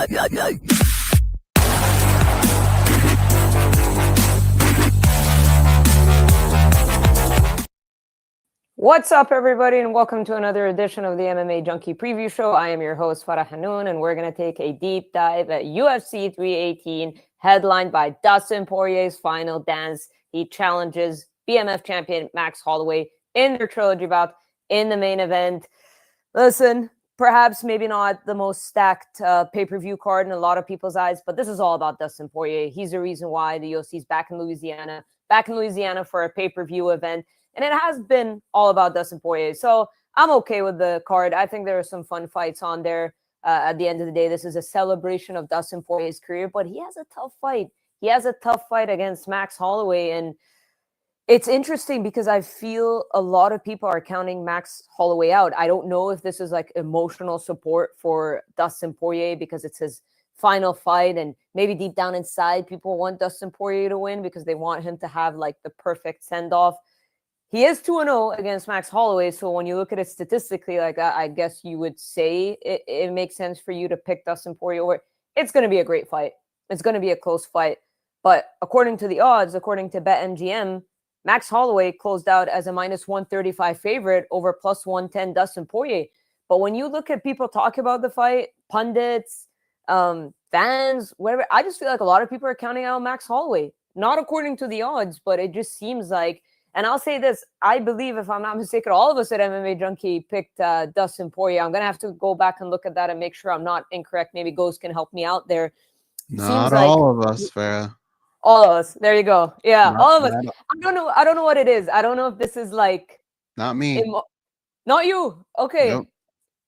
What's up, everybody, and welcome to another edition of the MMA Junkie Preview Show. I am your host, Farah Hannoun, and we're going to take a deep dive at UFC 318, headlined by Dustin Poirier's final dance. He challenges BMF champion Max Holloway in their trilogy bout in the main event. Listen, perhaps maybe not the most stacked pay-per-view card in a lot of people's eyes, but this is all about Dustin Poirier. He's the reason why the UFC is back in Louisiana for a pay-per-view event. And it has been all about Dustin Poirier. So I'm okay with the card. I think there are some fun fights on there. At the end of the day, this is a celebration of Dustin Poirier's career, but he has a tough fight. He has a tough fight against Max Holloway. And it's interesting because I feel a lot of people are counting Max Holloway out. I don't know if this is like emotional support for Dustin Poirier because it's his final fight. And maybe deep down inside, people want Dustin Poirier to win because they want him to have like the perfect send-off. He is 2-0 against Max Holloway, so when you look at it statistically, like I guess you would say it makes sense for you to pick Dustin Poirier over. It's going to be a great fight. It's going to be a close fight. But according to the odds, according to BetMGM, Max Holloway closed out as a minus 135 favorite over plus 110 Dustin Poirier. But when you look at people talk about the fight, pundits, fans, whatever, I just feel like a lot of people are counting out Max Holloway. Not according to the odds, but it just seems like. And I'll say this, I believe, if I'm not mistaken, all of us at MMA Junkie picked Dustin Poirier. I'm going to have to go back and look at that and make sure I'm not incorrect. Maybe Ghost can help me out there. Not all of us, Farah. All of us. There you go. Yeah, all of us. I don't know what it is. I don't know if this is like... Not me. Not you. Okay. Nope.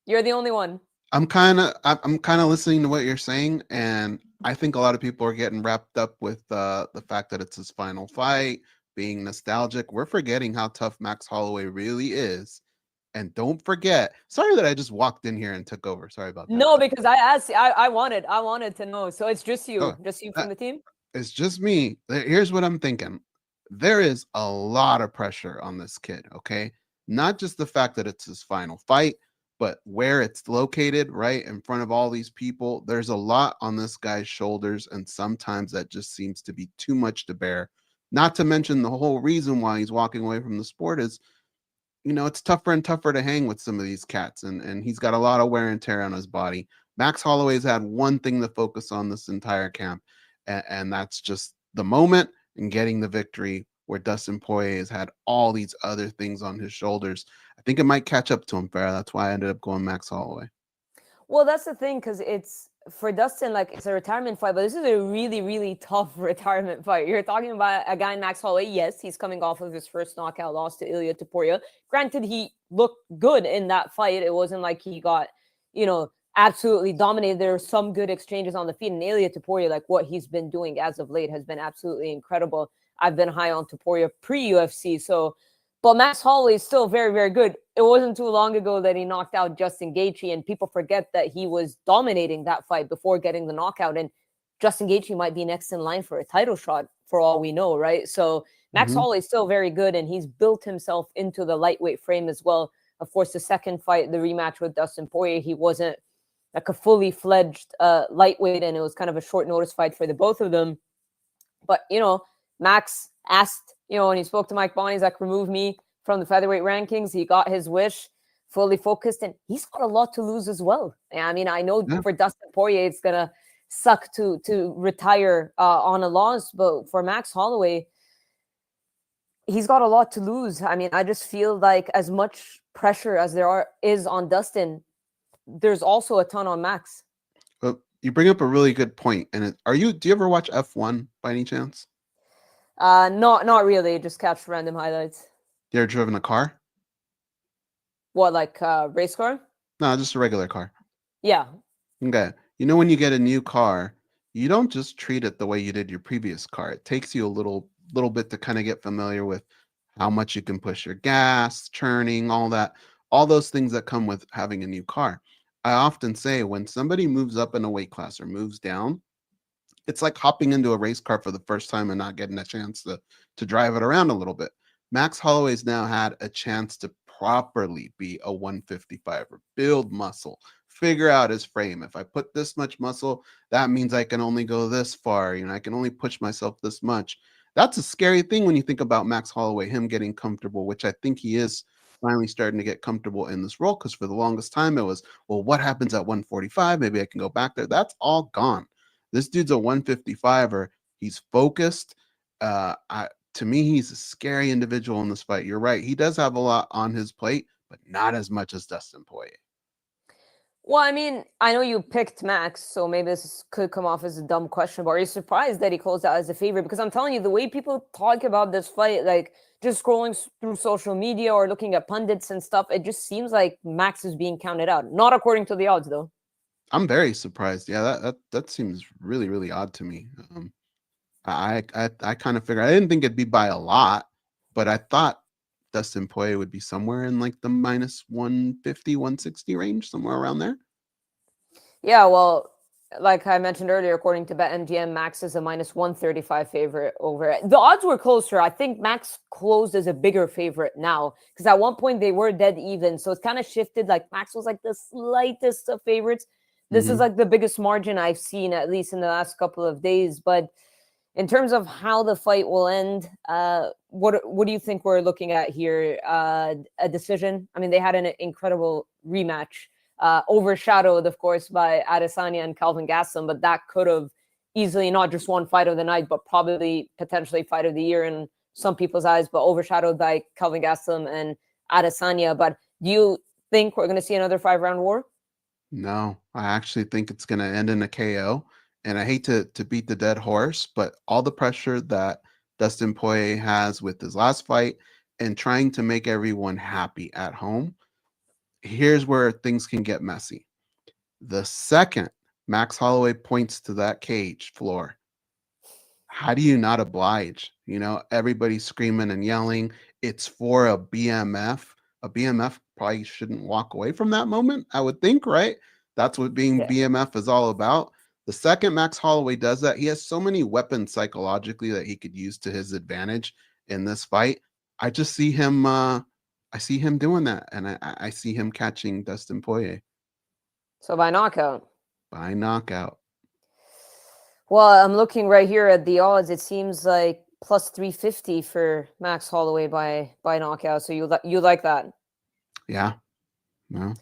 You're the only one. I'm kind of listening to what you're saying, and I think a lot of people are getting wrapped up with the fact that it's his final fight, being nostalgic. We're forgetting how tough Max Holloway really is. And don't forget, sorry that I just walked in here and took over. Sorry about that. No, because I asked, I wanted to know. So it's just you, from the team? It's just me. Here's what I'm thinking. There is a lot of pressure on this kid, okay? Not just the fact that it's his final fight, but where it's located, right in front of all these people. There's a lot on this guy's shoulders, and sometimes that just seems to be too much to bear. Not to mention the whole reason why he's walking away from the sport is, it's tougher and tougher to hang with some of these cats, and he's got a lot of wear and tear on his body. Max Holloway's had one thing to focus on this entire camp, and that's just the moment and getting the victory, where Dustin Poirier has had all these other things on his shoulders. I think it might catch up to him, Farah. That's why I ended up going Max Holloway. Well, that's the thing, because it's, for Dustin, like, it's a retirement fight, but this is a really, really tough retirement fight. You're talking about a guy in Max Holloway. Yes, he's coming off of his first knockout loss to Ilia Topuria. Granted, he looked good in that fight. It wasn't like he got, absolutely dominated. There were some good exchanges on the feet, and Ilia Topuria, like what he's been doing as of late, has been absolutely incredible. I've been high on Topuria pre-UFC, but Max Holloway is still very, very good. It wasn't too long ago that he knocked out Justin Gaethje, and people forget that he was dominating that fight before getting the knockout. And Justin Gaethje might be next in line for a title shot, for all we know, right? So Max Holloway is still very good, and he's built himself into the lightweight frame as well. Of course, the second fight, the rematch with Dustin Poirier, he wasn't like a fully fledged lightweight, and it was kind of a short notice fight for the both of them. But, Max asked, when he spoke to Mike Bonney, he's like, remove me from the featherweight rankings. He got his wish, fully focused, and he's got a lot to lose as well. I mean, I know for Dustin Poirier, it's going to suck to retire on a loss, but for Max Holloway, he's got a lot to lose. I mean, I just feel like as much pressure as is on Dustin, there's also a ton on Max. Well, you bring up a really good point. And do you ever watch F1 by any chance? Not really. Just catch random highlights. You ever driven a car? What, like race car? No, just a regular car. Yeah. Okay. When you get a new car, you don't just treat it the way you did your previous car. It takes you a little bit to kind of get familiar with how much you can push your gas, churning, all that, all those things that come with having a new car. I often say when somebody moves up in a weight class or moves down, it's like hopping into a race car for the first time and not getting a chance to drive it around a little bit. Max Holloway's now had a chance to properly be a 155er, build muscle, figure out his frame. If I put this much muscle, that means I can only go this far. I can only push myself this much. That's a scary thing when you think about Max Holloway, him getting comfortable, which I think he is finally starting to get comfortable in this role, because for the longest time it was, well, what happens at 145? Maybe I can go back there. That's all gone. This dude's a 155er. He's focused. To me, he's a scary individual in this fight. You're right. He does have a lot on his plate, but not as much as Dustin Poirier. Well, I mean, I know you picked Max, so maybe this could come off as a dumb question, but are you surprised that he closed out as a favorite? Because I'm telling you, the way people talk about this fight, like just scrolling through social media or looking at pundits and stuff, it just seems like Max is being counted out. Not according to the odds, though. I'm very surprised. Yeah, that seems really, really odd to me. I kind of figured, I didn't think it'd be by a lot, but I thought Dustin Poirier would be somewhere in like the minus 150, 160 range, somewhere around there. Yeah, well, like I mentioned earlier, according to BetMGM, Max is a minus 135 favorite over it. The odds were closer. I think Max closed as a bigger favorite now, because at one point they were dead even. So it's kind of shifted. Like Max was like the slightest of favorites. This is like the biggest margin I've seen, at least in the last couple of days. But in terms of how the fight will end, what do you think we're looking at here? A decision? I mean, they had an incredible rematch, overshadowed, of course, by Adesanya and Calvin Gastelum, but that could have easily not just won fight of the night, but probably potentially fight of the year in some people's eyes, but overshadowed by Calvin Gastelum and Adesanya. But do you think we're going to see another 5-round war? No, I actually think it's going to end in a KO. And I hate to beat the dead horse, but all the pressure that Dustin Poirier has with his last fight and trying to make everyone happy at home, here's where things can get messy. The second Max Holloway points to that cage floor, how do you not oblige? Everybody's screaming and yelling. It's for a BMF. A BMF probably shouldn't walk away from that moment, I would think, right? That's what being BMF is all about. The second Max Holloway does that, he has so many weapons psychologically that he could use to his advantage in this fight. I just see him doing that, and I see him catching Dustin Poirier. So by knockout? By knockout. Well, I'm looking right here at the odds. It seems like plus 350 for Max Holloway by knockout. So you like that? Yeah. No.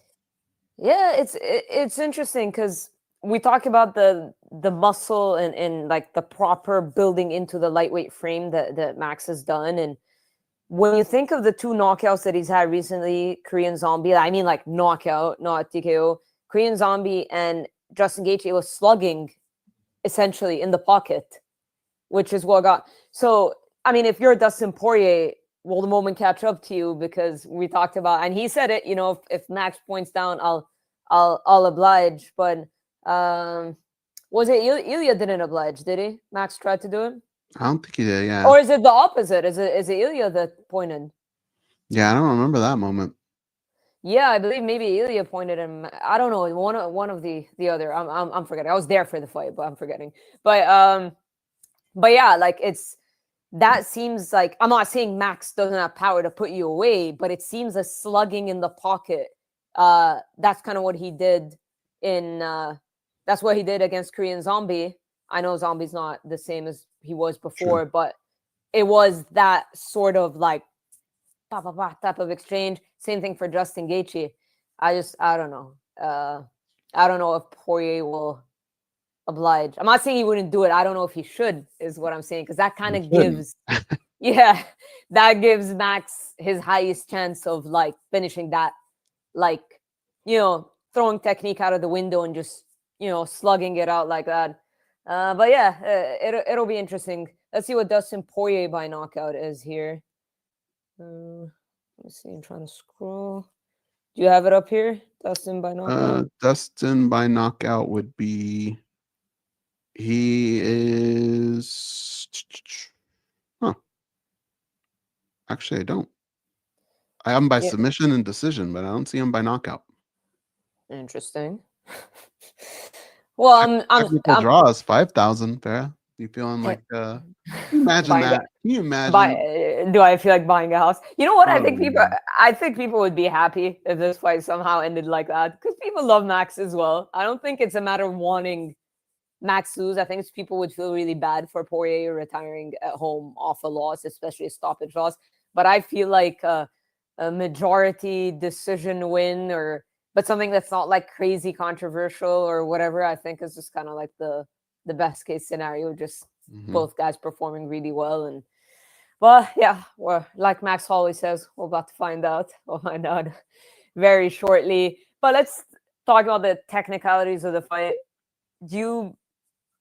Yeah, it's interesting because we talk about the muscle and like the proper building into the lightweight frame that Max has done. And when you think of the two knockouts that he's had recently, Korean Zombie, I mean like knockout, not TKO, Korean Zombie and Justin Gaethje was slugging essentially in the pocket, which is what got. So, I mean, if you're Dustin Poirier, will the moment catch up to you? Because we talked about, and he said it, if Max points down, I'll oblige. But was it Ilya didn't oblige, did he? Max tried to do it? I don't think he did, yeah. Or is it the opposite? Is it Ilya that pointed? Yeah, I don't remember that moment. Yeah, I believe maybe Ilya pointed him. I don't know, one of the other. I'm forgetting. I was there for the fight, but I'm forgetting. But yeah, like that seems like, I'm not saying Max doesn't have power to put you away, but it seems a slugging in the pocket. That's kind of what he did that's what he did against Korean Zombie. I know Zombie's not the same as he was before, but it was that sort of like type of exchange. Same thing for Justin Gaethje. I don't know. I don't know if Poirier will oblige. I'm not saying he wouldn't do it. I don't know if he should, is what I'm saying, because that kind of gives that gives Max his highest chance of like finishing that, like, throwing technique out of the window and just, slugging it out like that. But yeah, it'll be interesting. Let's see what Dustin Poirier by knockout is here. Let me see. I'm trying to scroll. Do you have it up here? Dustin by knockout? Dustin by knockout would be, he is, actually I don't. I have him by submission and decision, but I don't see him by knockout. Interesting. Well, technical draw is 5,000. Farah, you feeling like? Imagine that. Can you imagine? Do I feel like buying a house? You know what? Oh, yeah. I think people would be happy if this fight somehow ended like that because people love Max as well. I don't think it's a matter of wanting Max lose. I think people would feel really bad for Poirier retiring at home off a loss, especially a stoppage loss. But I feel like a majority decision win, but something that's not like crazy controversial or whatever, I think is just kind of like the best case scenario. Just both guys performing really well. And well, yeah, well, like Max Holloway says, we're about to find out. We'll find out very shortly. But let's talk about the technicalities of the fight.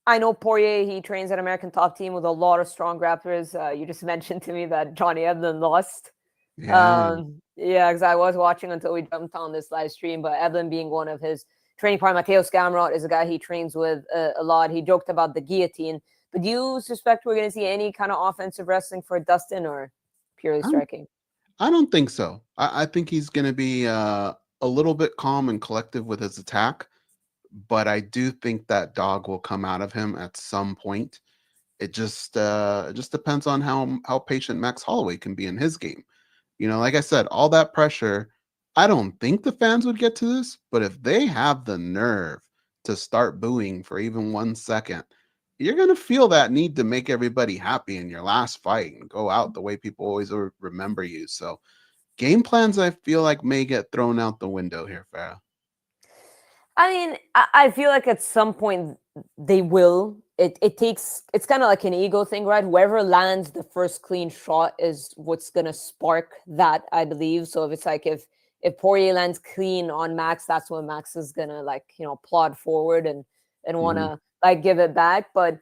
I know Poirier, he trains at American Top Team with a lot of strong grapplers. You just mentioned to me that Johnny Eblen lost. Yeah. Yeah, because I was watching until we jumped on this live stream, but Eblen being one of his training partner, Matteo Scamrot is a guy he trains with a lot. He joked about the guillotine. But do you suspect we're going to see any kind of offensive wrestling for Dustin or purely striking? I don't think so. I think he's going to be a little bit calm and collective with his attack, but I do think that dog will come out of him at some point. It just depends on how patient Max Holloway can be in his game. You know, like I said, all that pressure. I don't think the fans would get to this, but if they have the nerve to start booing for even 1 second, you're gonna feel that need to make everybody happy in your last fight and go out the way people always remember you. So game plans, I feel like may get thrown out the window here, Farah. I mean, I feel like at some point they will. It's kind of like an ego thing, right? Whoever lands the first clean shot is what's gonna spark that, I believe. So if it's like if Poirier lands clean on Max, that's when Max is gonna like, plod forward and Mhm. wanna like give it back. But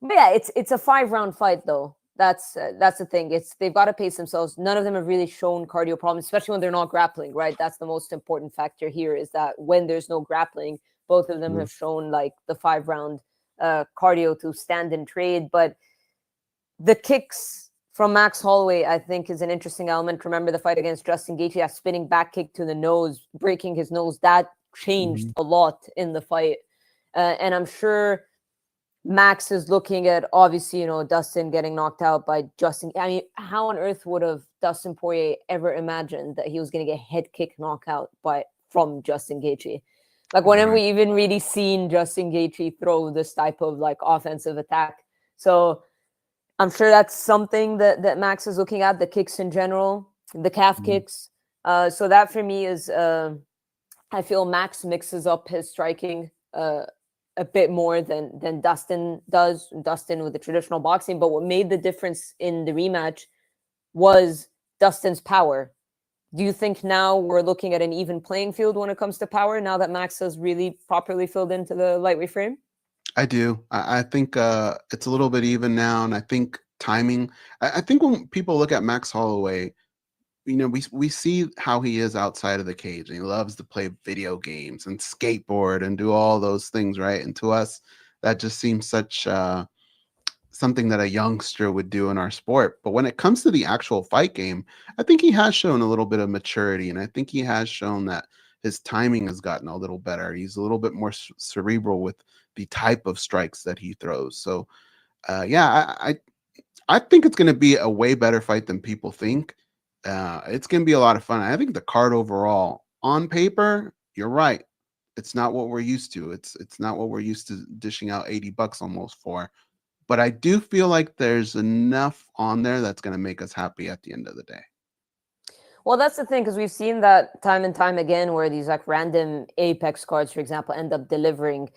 yeah, it's a 5 round fight though. That's the thing. They've got to pace themselves. None of them have really shown cardio problems, especially when they're not grappling. Right, that's the most important factor here. Is that when there's no grappling, both of them Mhm. have shown like the 5 round cardio to stand and trade. But the kicks from Max Holloway, I think, is an interesting element. Remember the fight against Justin Gaethje, that spinning back kick to the nose, breaking his nose. That changed Mhm. a lot in the fight, and I'm sure Max is looking at obviously, Dustin getting knocked out by Justin. I mean, how on earth would have Dustin Poirier ever imagined that he was going to get head kick knockout from Justin Gaethje? Like, when have Right. we even really seen Justin Gaethje throw this type of like offensive attack? So I'm sure that's something that Max is looking at, the kicks in general, the calf Mhm. kicks. So that for me is I feel Max mixes up his striking a bit more than Dustin does. Dustin with the traditional boxing, but what made the difference in the rematch was Dustin's power. Do you think now we're looking at an even playing field when it comes to power? Now that Max has really properly filled into the lightweight frame? I do. I think it's a little bit even now, and I think timing. I think when people look at Max Holloway, we see how he is outside of the cage, and he loves to play video games and skateboard and do all those things, right? And to us, that just seems such something that a youngster would do in our sport. But when it comes to the actual fight game, I think he has shown a little bit of maturity, and I think he has shown that his timing has gotten a little better. He's a little bit more cerebral with the type of strikes that he throws. So, yeah, I think it's going to be a way better fight than people think. It's going to be a lot of fun. I think the card overall, on paper, you're right. It's not what we're used to. It's not what we're used to dishing out $80 almost for. But I do feel like there's enough on there that's going to make us happy at the end of the day. Well, that's the thing, because we've seen that time and time again where these like random Apex cards, for example, end up delivering.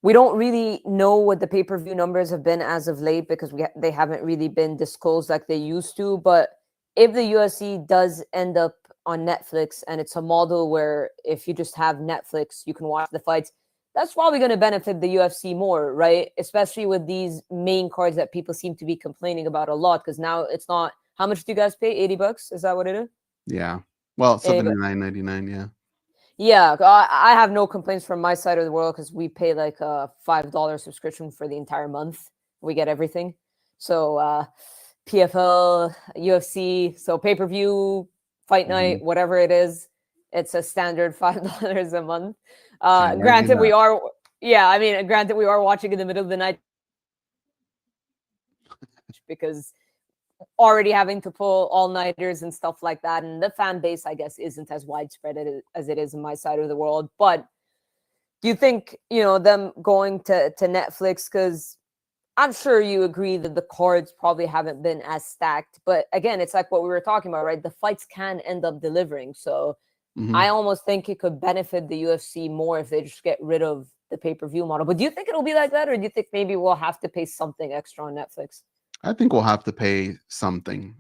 We don't really know what the pay-per-view numbers have been as of late because they haven't really been disclosed like they used to. But if the UFC does end up on Netflix and it's a model where if you just have Netflix, you can watch the fights, that's probably going to benefit the UFC more, right? Especially with these main cards that people seem to be complaining about a lot, because now it's not, how much do you guys pay? $80? Is that what it is? Yeah. Well, 80 $79.99. Yeah. Yeah, I have no complaints from my side of the world because we pay like a $5 subscription for the entire month. We get everything. So PFL, UFC, so pay-per-view, fight Hmm. night, whatever it is, it's a standard $5 a month. Can't argue Granted, that. granted we are watching in the middle of the night because already having to pull all-nighters and stuff like that. And the fan base, I guess, isn't as widespread as it is in my side of the world. But do you think, them going to Netflix, because I'm sure you agree that the cards probably haven't been as stacked. But again, it's like what we were talking about, right? The fights can end up delivering. So I almost think it could benefit the UFC more if they just get rid of the pay-per-view model. But do you think it'll be like that? Or do you think maybe we'll have to pay something extra on Netflix? I think we'll have to pay something.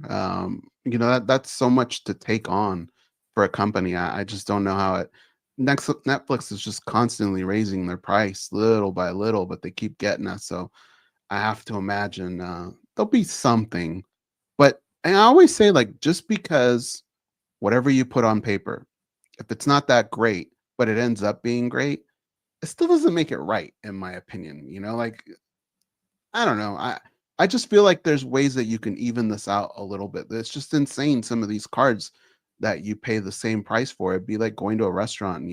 That's so much to take on for a company. I just don't know how it. Next, Netflix is just constantly raising their price little by little, but they keep getting us. So I have to imagine there'll be something. But and I always say, like, just because whatever you put on paper, if it's not that great, but it ends up being great, it still doesn't make it right, in my opinion. Like, I don't know. I just feel like there's ways that you can even this out a little bit. It's just insane, some of these cards that you pay the same price for. It'd be like going to a restaurant and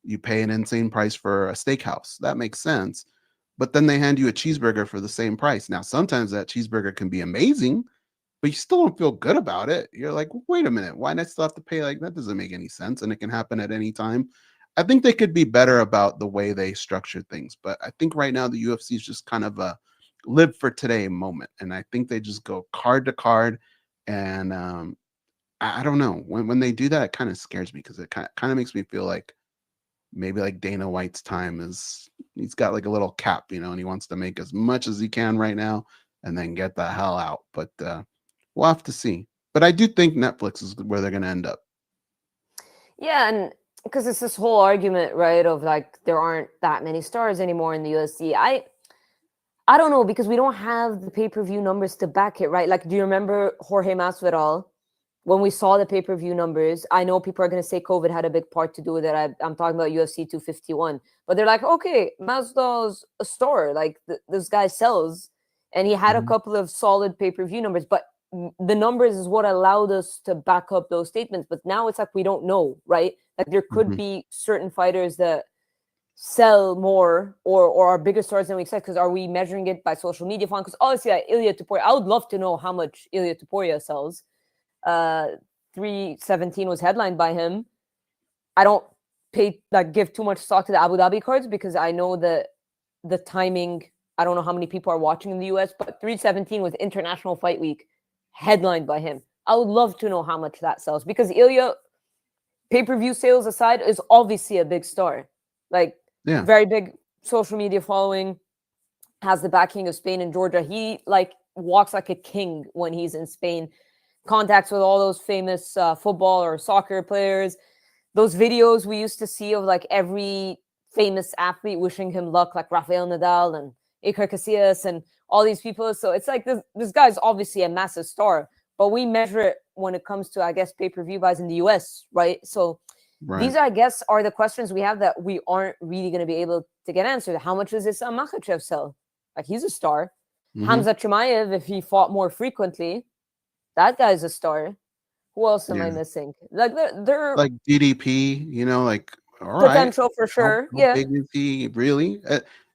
you pay an insane price for a steakhouse. That makes sense. But then they hand you a cheeseburger for the same price. Now, sometimes that cheeseburger can be amazing, but you still don't feel good about it. You're like, wait a minute, why do I still have to pay? Like, that doesn't make any sense. And it can happen at any time. I think they could be better about the way they structure things. But I think right now the UFC is just kind of a live for today moment. And I think they just go card to card. And I don't know. When they do that, it kind of scares me because it kind of makes me feel like maybe like Dana White's time he's got like a little cap, and he wants to make as much as he can right now and then get the hell out. But we'll have to see. But I do think Netflix is where they're going to end up. Yeah, and because it's this whole argument, right, of like there aren't that many stars anymore in the UFC. I don't know, because we don't have the pay-per-view numbers to back it, right? Like, do you remember Jorge Masvidal? When we saw the pay-per-view numbers, I know people are going to say COVID had a big part to do with it. I'm talking about UFC 251. But they're like, okay, Masvidal's a star. Like, this guy sells. And he had a couple of solid pay-per-view numbers. But the numbers is what allowed us to back up those statements. But now it's like we don't know, right? Like, there could be certain fighters that sell more or are bigger stars than we expect. Because are we measuring it by social media fund? Because obviously, like Ilia Topuria, I would love to know how much Ilia Topuria sells. 317 was headlined by him. I don't give too much stock to the Abu Dhabi cards because I know that the timing, I don't know how many people are watching in the US, but 317 was International Fight Week, headlined by him. I would love to know how much that sells because Ilya, pay-per-view sales aside, is obviously a big star. Like, very big social media following, has the backing of Spain and Georgia. He walks like a king when he's in Spain. Contacts with all those famous football or soccer players. Those videos we used to see of like every famous athlete wishing him luck, like Rafael Nadal and Iker Casillas and all these people. So it's like this guy's obviously a massive star, but we measure it when it comes to, I guess, pay-per-view buys in the US, right? So these, I guess, are the questions we have that we aren't really going to be able to get answered. How much does this Makhachev sell? Like, he's a star. Hamza Chimaev, if he fought more frequently, that guy's a star. Who else am I missing? Like, they're like DDP, like, all potential right. For sure. How big is he really?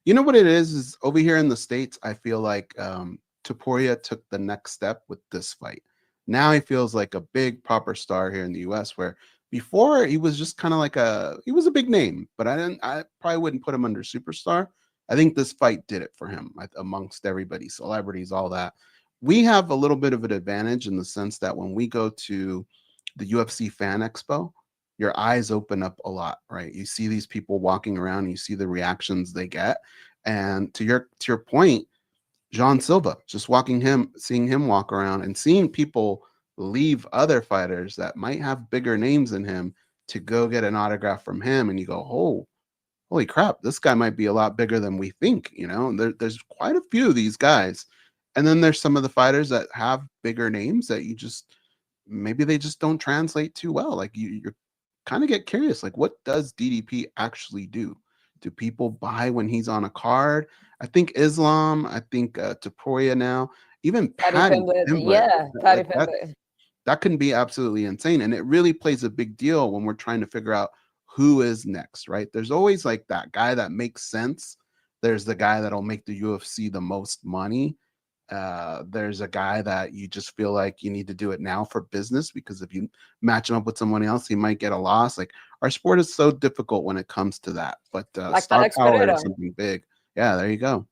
You know what it is over here in the States, I feel like Topuria took the next step with this fight. Now he feels like a big proper star here in the US, where before he was just kind of like he was a big name, but I probably wouldn't put him under superstar. I think this fight did it for him amongst everybody, celebrities, all that. We have a little bit of an advantage in the sense that when we go to the UFC Fan Expo, your eyes open up a lot, right? You see these people walking around, you see the reactions they get. And to your point, John Silva, just seeing him walk around and seeing people leave other fighters that might have bigger names than him to go get an autograph from him. And you go, oh, holy crap, this guy might be a lot bigger than we think, there's quite a few of these guys. And then there's some of the fighters that have bigger names that maybe they just don't translate too well. Like you're kind of get curious, like, what does DDP actually do? Do people buy when he's on a card? I think Islam, I think Topuria now, even Patty Pimblett, Patty Pimblett. That can be absolutely insane. And it really plays a big deal when we're trying to figure out who is next, right? There's always like that guy that makes sense. There's the guy that'll make the UFC the most money. There's a guy that you just feel like you need to do it now for business, because if you match him up with someone else, he might get a loss. Like, our sport is so difficult when it comes to that. But Like star Alex power Pereira. is something big. Yeah, there you go.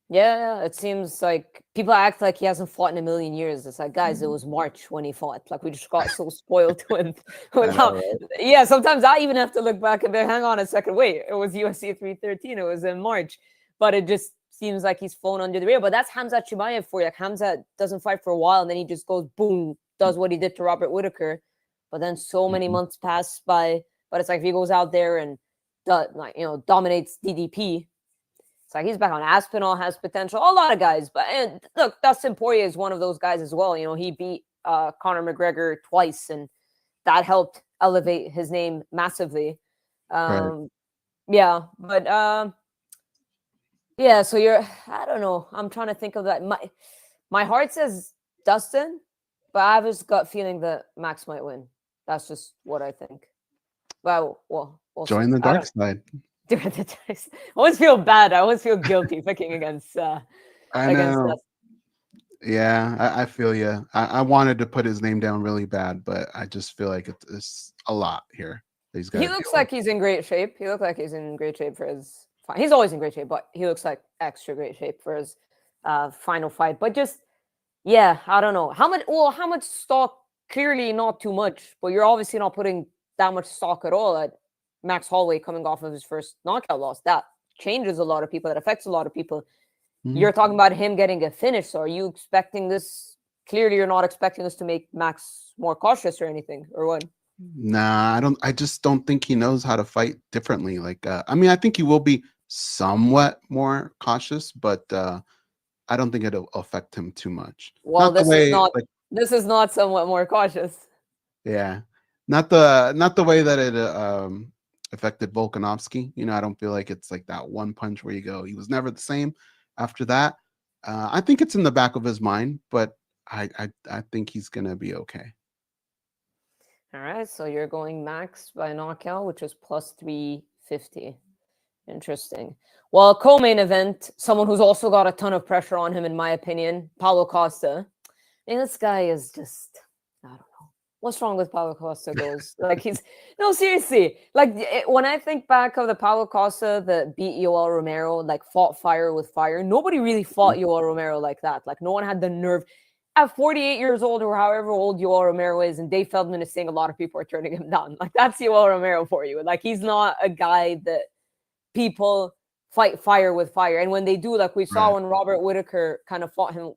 Yeah, it seems like people act like he hasn't fought in a million years. It's like, guys, it was March when he fought. Like, we just got so spoiled with I know, how. right? Yeah, sometimes I even have to look back and be, hang on a second, wait, it was UFC 313. It was in March, but it just seems like he's flown under the radar. But that's Hamza Chimaev for you. Like, Hamza doesn't fight for a while, and then he just goes boom, does what he did to Robert Whitaker. But then so many Mhm. months pass by. But it's like if he goes out there and dominates DDP. It's like he's back on. Aspinall has potential. A lot of guys, but and look, Dustin Poirier is one of those guys as well. You know, he beat Conor McGregor twice, and that helped elevate his name massively. Right. Yeah, but yeah. So I don't know. I'm trying to think of that. My heart says Dustin, but I have this gut feeling that Max might win. That's just what I think. Well, we'll see. Join the I dark don't. side. I always feel bad. I always feel guilty picking against I know. us. Yeah, I feel you. I wanted to put his name down really bad, but I just feel like it's a lot here that he's got He to deal looks with. like he's in great shape. He looks like he's in great shape for his fight. He's always in great shape, but he looks like extra great shape for his final fight. But just yeah, I don't know how much. Well, how much stock? Clearly not too much, but you're obviously not putting that much stock at all at Max Holloway coming off of his first knockout loss. That changes a lot of people. That affects a lot of people. Mhm. You're talking about him getting a finish. So are you expecting this? Clearly, you're not expecting this to make Max more cautious or anything, or what? Nah, I don't. I just don't think he knows how to fight differently. Like, I mean, I think he will be somewhat more cautious, but I don't think it'll affect him too much. Well, Not the way, like, this is not somewhat more cautious. yeah, not the way that it affected Volkanovski. You know, I don't feel like it's like that one punch where you go, he was never the same after that. I think it's in the back of his mind, but I think he's gonna be okay. All right, so you're going Max by knockout, which is plus 350. Interesting. Well, co-main event, someone who's also got a ton of pressure on him, in my opinion, Paulo Costa. And this guy is just, I don't know. What's wrong with Paulo Costa goes? Like no, seriously. Like when I think back of the Paulo Costa that beat Yoel Romero, like fought fire with fire, nobody really fought Yoel Romero like that. Like no one had the nerve. At 48 years old or however old Yoel Romero is, and Dave Feldman is saying a lot of people are turning him down. Like that's Yoel Romero for you. Like he's not a guy that people fight fire with fire. And when they do, like we saw Right. when Robert Whitaker kind of fought him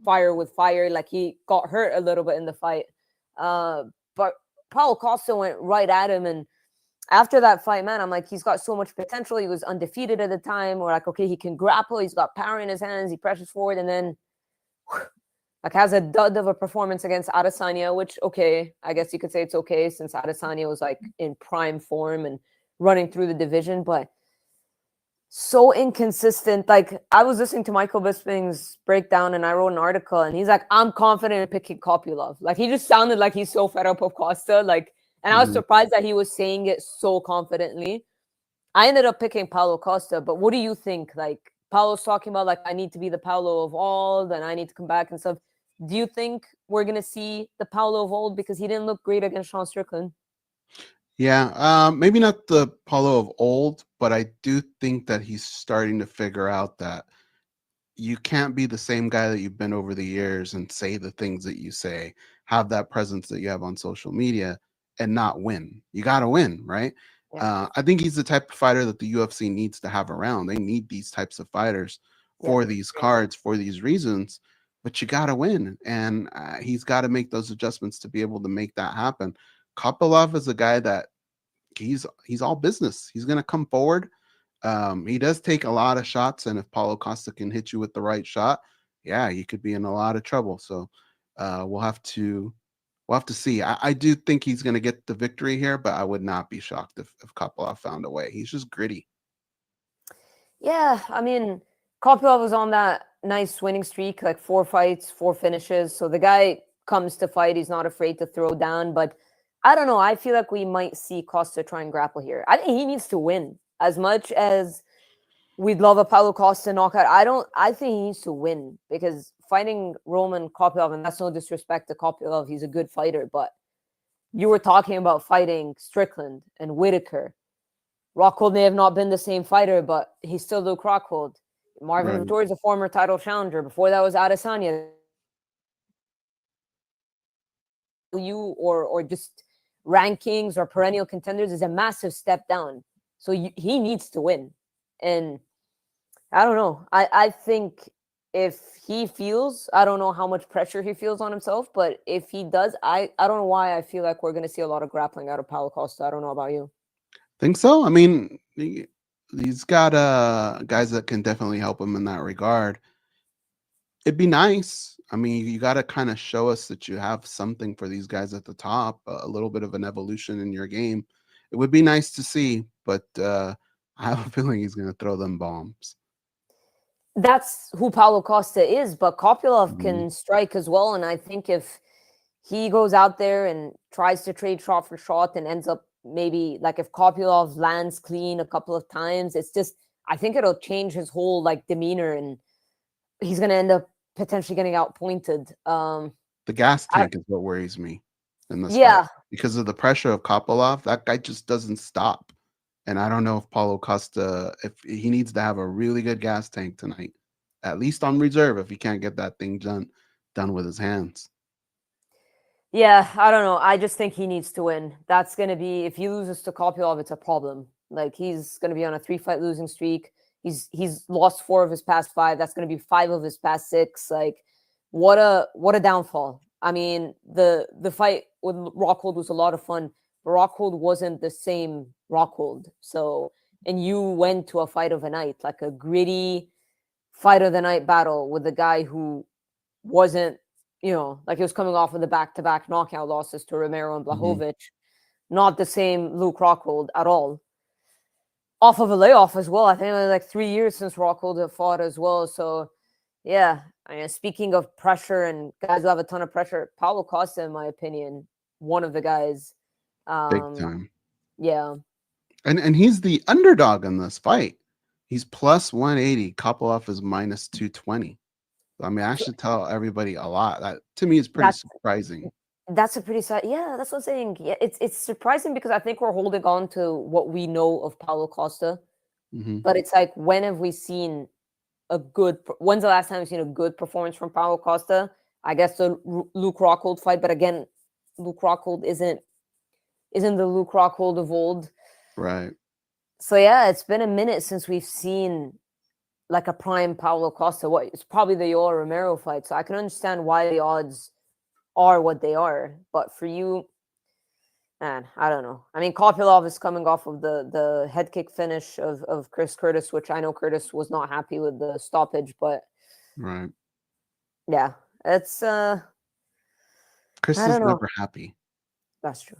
fire with fire, like he got hurt a little bit in the fight. But Paulo Costa went right at him. And after that fight, man, I'm like, he's got so much potential. He was undefeated at the time. We're like, okay, he can grapple. He's got power in his hands. He presses forward. And then like has a dud of a performance against Adesanya, which, okay, I guess you could say it's okay since Adesanya was like in prime form and running through the division. But so inconsistent. Like I was listening to Michael Bisping's breakdown and I wrote an article and he's like, I'm confident in picking Kopylov. Like he just sounded like he's so fed up of Costa. Like, and I was Mhm. surprised that he was saying it so confidently. I ended up picking Paulo Costa, but what do you think? Like Paulo's talking about like I need to be the Paulo of old and I need to come back and stuff. Do you think we're gonna see the Paulo of old because he didn't look great against Sean Strickland? Yeah, maybe not the Paulo of old, but I do think that he's starting to figure out that you can't be the same guy that you've been over the years and say the things that you say, have that presence that you have on social media and not win. You got to win, right? Yeah, I think he's the type of fighter that the UFC needs to have around. They need these types of fighters yeah. for these cards, for these reasons, but you got to win. And he's got to make those adjustments to be able to make that happen. Kopylov is a guy that he's all business. He's going to come forward. He does take a lot of shots, and if Paulo Costa can hit you with the right shot, yeah, you could be in a lot of trouble. So we'll have to see. I do think he's going to get the victory here, but I would not be shocked if Kopylov found a way. He's just gritty. Yeah, I mean, Kopylov was on that nice winning streak, like 4 fights, 4 finishes. So the guy comes to fight. He's not afraid to throw down. But I don't know. I feel like we might see Costa try and grapple here. I think he needs to win as much as we'd love a Paulo Costa knockout. I think he needs to win, because fighting Roman Kopylov, and that's no disrespect to Kopylov, he's a good fighter, but you were talking about fighting Strickland and Whitaker. Rockhold may have not been the same fighter, but he's still Luke Rockhold. Marvin Right. Vettori is a former title challenger. Before that was Adesanya. You or just rankings or perennial contenders is a massive step down. So he needs to win. And I don't know. I think if he feels, I don't know how much pressure he feels on himself, but if he does, I don't know why I feel like we're going to see a lot of grappling out of Paulo Costa. I don't know about you. Think so? I mean, he's got guys that can definitely help him in that regard. It'd be nice. I mean, you got to kind of show us that you have something for these guys at the top, a little bit of an evolution in your game. It would be nice to see, but I have a feeling he's going to throw them bombs. That's who Paulo Costa is, but Kopylov can strike as well. And I think if he goes out there and tries to trade shot for shot and ends up maybe like if Kopylov lands clean a couple of times, it's just, I think it'll change his whole like demeanor, and he's going to end up potentially getting outpointed. The gas tank is what worries me in this Yeah. fight. Because of the pressure of Kopylov, that guy just doesn't stop. And I don't know if Paulo Costa, if he needs to have a really good gas tank tonight, at least on reserve, if he can't get that thing done with his hands. Yeah, I don't know. I just think he needs to win. That's going to be, if he loses to Kopylov, it's a problem. Like, he's going to be on a 3-fight losing streak. He's lost 4 of his past 5. That's going to be 5 of his past 6. Like, what a downfall. I mean, the fight with Rockhold was a lot of fun. But Rockhold wasn't the same Rockhold. So, and you went to a fight of the night, like a gritty fight of the night battle with a guy who wasn't, like he was coming off of the back-to-back knockout losses to Romero and Blachowicz. Not the same Luke Rockhold at all. Off of a layoff as well. I think it was like 3 years since Rockhold had fought as well. So, yeah. I mean, speaking of pressure and guys who have a ton of pressure, Paulo Costa, in my opinion, one of the guys. Big time. Yeah. And he's the underdog in this fight. He's plus 180. Kopylov is minus 220. I mean, I should tell everybody a lot. That to me is pretty surprising. That's a pretty sad. Yeah, that's what I'm saying. Yeah, it's surprising because I think we're holding on to what we know of Paulo Costa. But it's like, when have we seen when's the last time we've seen a good performance from Paulo Costa? I guess the Luke Rockhold fight, but again, Luke Rockhold isn't the Luke Rockhold of old. Right. So yeah, it's been a minute since we've seen like a prime Paulo Costa. It's probably the Yoel Romero fight. So I can understand why the odds are what they are. But for you, man, I don't know. I mean, Kopylov is coming off of the head kick finish of Chris Curtis, which I know Curtis was not happy with the stoppage, but right. Yeah, it's Chris is never happy. That's true.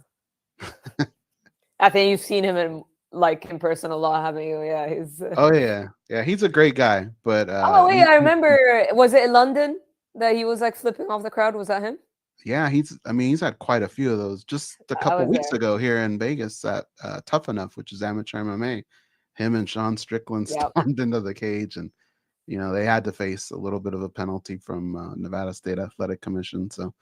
I think you've seen him in person a lot, haven't you? Yeah, he's. Oh yeah, he's a great guy. But oh wait, I remember. Was it in London that he was like flipping off the crowd? Was that him? Yeah, he's had quite a few of those. Just a couple weeks ago here in Vegas at Tough Enough, which is amateur MMA. Him and Sean Strickland stormed into the cage, and they had to face a little bit of a penalty from Nevada State Athletic Commission. So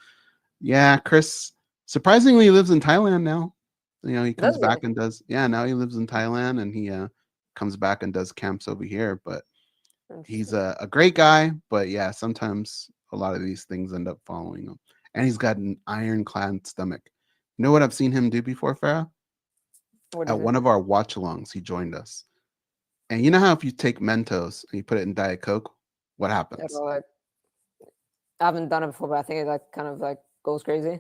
yeah, Chris surprisingly lives in Thailand now. He comes back and does. Yeah, now he lives in Thailand, and he comes back and does camps over here. But he's a great guy. But yeah, sometimes a lot of these things end up following him. And he's got an ironclad stomach. You know what I've seen him do before, Farah? At one of our watch-alongs, he joined us. And you know how if you take Mentos and you put it in Diet Coke, what happens? I haven't done it before, but I think it kind of goes crazy.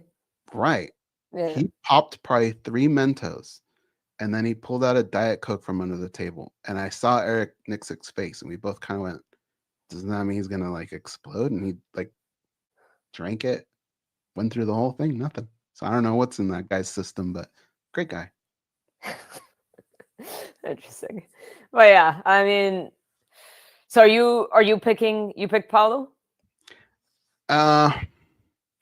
Right. Yeah. He popped probably 3 Mentos, and then he pulled out a Diet Coke from under the table. And I saw Eric Nixick's face, and we both kind of went, doesn't that mean he's going to explode? And he drank it. Went through the whole thing, nothing. So I don't know what's in that guy's system, but great guy. Interesting. But yeah, I mean, so are you picking? You picked Paulo?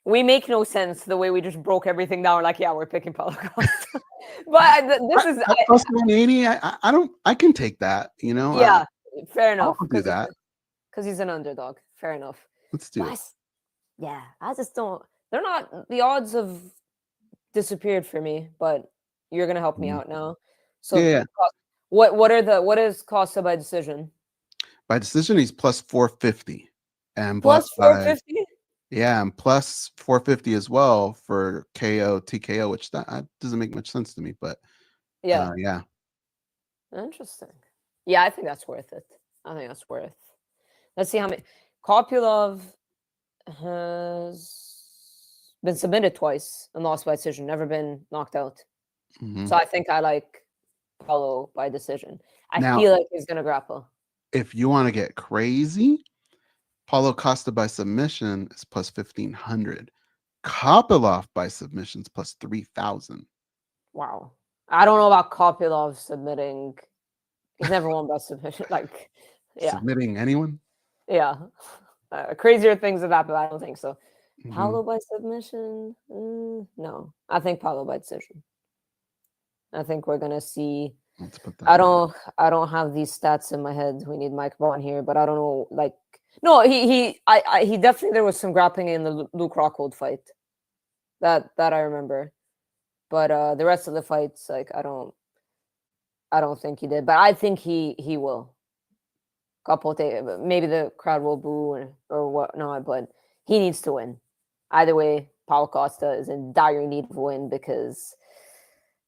We make no sense the way we just broke everything down. We're picking Paulo Costa. But this is plus 180. I can take that. Yeah, Fair enough. I'll do that. Because he's an underdog. Fair enough. Let's do it. Yeah, I just don't. They're not. The odds have disappeared for me, but you're gonna help me out now. So Yeah. what is Costa by decision? By decision, he's plus 450. And Plus 450? Yeah, and plus 450 as well for KO, TKO, which that doesn't make much sense to me, but yeah. Yeah. Interesting. Yeah, I think that's worth it. I think that's worth. Let's see how many. Kopylov has been submitted twice and lost by decision, never been knocked out. Mhm. So I think I like Paulo by decision. I Now, feel like he's gonna grapple. if you want to get crazy, Paulo Costa by submission is plus 1500. Kopylov by submission is plus 3000. Wow. I don't know about Kopylov submitting. He's never won by submission. Like, yeah. Submitting anyone? Yeah. Crazier things have happened, but I don't think so. Mhm. Paulo by submission? No. I think Paulo by decision. I think we're gonna see. Let's put that. I don't have these stats in my head. We need Mike Vaughn here, but I don't know. Like, no, he definitely, there was some grappling in the Luke Rockhold fight. That I remember, but the rest of the fights, like, I don't think he did, but I think he will. Maybe the crowd will boo or whatnot, but he needs to win. Either way, Paulo Costa is in dire need of a win because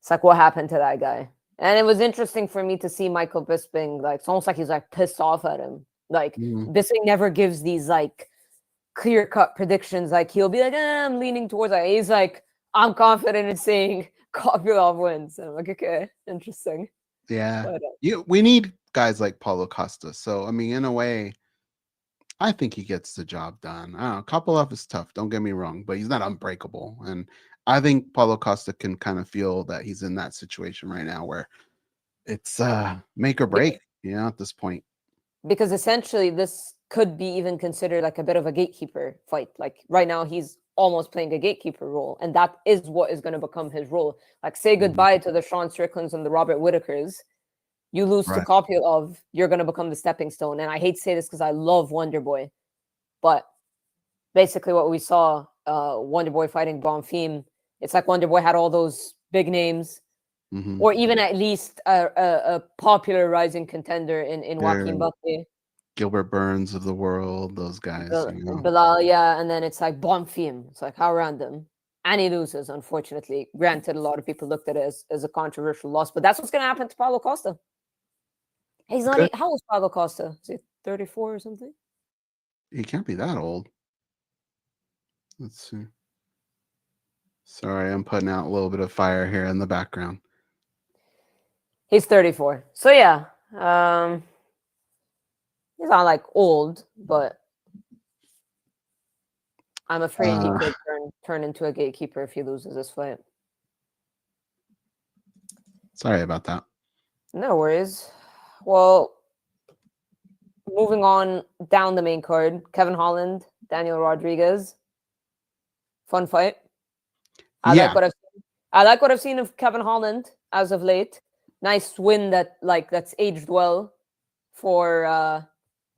it's like, what happened to that guy? And it was interesting for me to see Michael Bisping, like, it's almost like he's like pissed off at him. Like, Bisping never gives these like clear-cut predictions. Like, he'll be like, I'm leaning towards that. He's like, I'm confident in saying Kopylov wins. And I'm like, okay, interesting. Yeah. But, we need guys like Paulo Costa. So, I mean, in a way, I think he gets the job done. I don't know. Kopylov is tough, don't get me wrong, but he's not unbreakable. And I think Paulo Costa can kind of feel that he's in that situation right now where it's make or break, at this point. Because essentially this could be even considered like a bit of a gatekeeper fight. Like, right now he's almost playing a gatekeeper role, and that is what is going to become his role. Like, say goodbye to the Sean Stricklands and the Robert Whitakers. You lose to Kopylov, you're going to become the stepping stone. And I hate to say this because I love Wonder Boy, but basically what we saw, Wonder Boy fighting Bonfim, it's like Wonder Boy had all those big names, or even at least a popular rising contender in Joaquin Buckley. Gilbert Burns of the world, those guys. Bilal, yeah, and then it's like Bonfim. It's like, how random. And he loses, unfortunately. Granted, a lot of people looked at it as a controversial loss, but that's what's going to happen to Paulo Costa. He's not. How old is Paulo Costa? Is he 34 or something? He can't be that old. Let's see. Sorry, I'm putting out a little bit of fire here in the background. He's 34. So yeah, he's not like old, but I'm afraid he could turn into a gatekeeper if he loses this fight. Sorry about that. No worries. Well, moving on down the main card, Kevin Holland, Daniel Rodriguez. Fun fight. I like what I've seen of Kevin Holland as of late. Nice win that's aged well for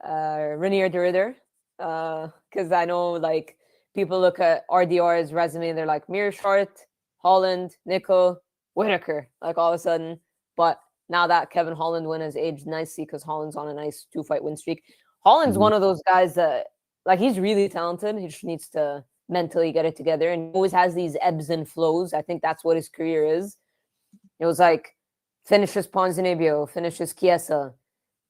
Renier de Ridder. Because I know, like, people look at RDR's resume and they're like Mearshart, Holland, Nickel, Whitaker, like, all of a sudden. But now that Kevin Holland win has aged nicely because Holland's on a nice 2-fight win streak. Holland's one of those guys that, like, he's really talented. He just needs to mentally get it together, and he always has these ebbs and flows. I think that's what his career is. It was like finishes Ponzinibbio, finishes Chiesa.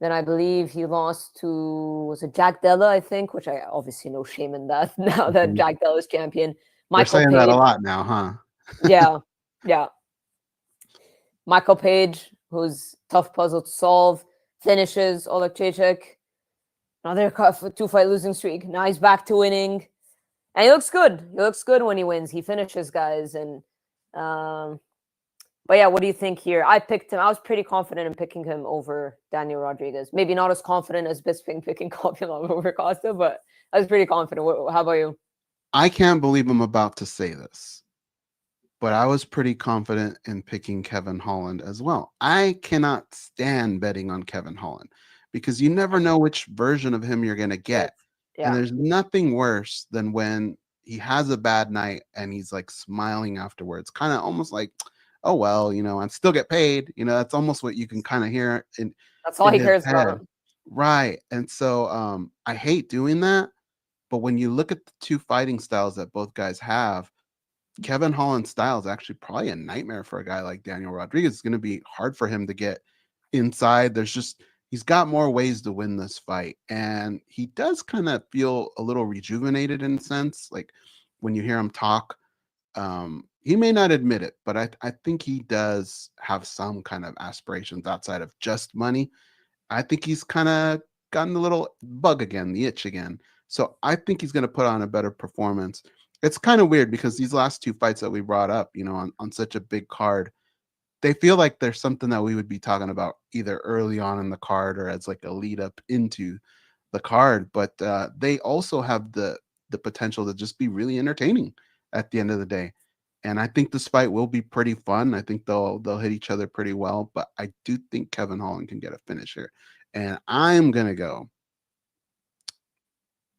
Then I believe he lost to, was it Jack Della, I think, which I obviously no shame in that now that Jack Della's champion. We're saying that a lot now, huh? Yeah. Michael Page, who's tough puzzle to solve, finishes Oleg Cechek. Another 2-fight losing streak. Now he's back to winning. And he looks good. He looks good when he wins. He finishes guys. And but yeah, what do you think here? I picked him. I was pretty confident in picking him over Daniel Rodriguez. Maybe not as confident as Bisping picking Kopylov over Costa, but I was pretty confident. How about you? I can't believe I'm about to say this, but I was pretty confident in picking Kevin Holland as well. I cannot stand betting on Kevin Holland. because you never know which version of him you're going to get. And Yeah. there's nothing worse than when he has a bad night and he's like smiling afterwards, kind of almost like, oh, well, I still get paid. That's almost what you can kind of hear That's all in he his cares head. about. Right. And so I hate doing that. But when you look at the two fighting styles that both guys have, Kevin Holland's style is actually probably a nightmare for a guy like Daniel Rodriguez. It's going to be hard for him to get inside. He's got more ways to win this fight. And he does kind of feel a little rejuvenated in a sense. Like when you hear him talk, he may not admit it, but I think he does have some kind of aspirations outside of just money. I think he's kind of gotten the little bug again, the itch again. So I think he's going to put on a better performance. It's kind of weird because these last two fights that we brought up, on such a big card, they feel like there's something that we would be talking about either early on in the card or as like a lead up into the card. But they also have the potential to just be really entertaining at the end of the day. And I think this fight will be pretty fun. I think they'll hit each other pretty well. But I do think Kevin Holland can get a finish here. And I'm going to go.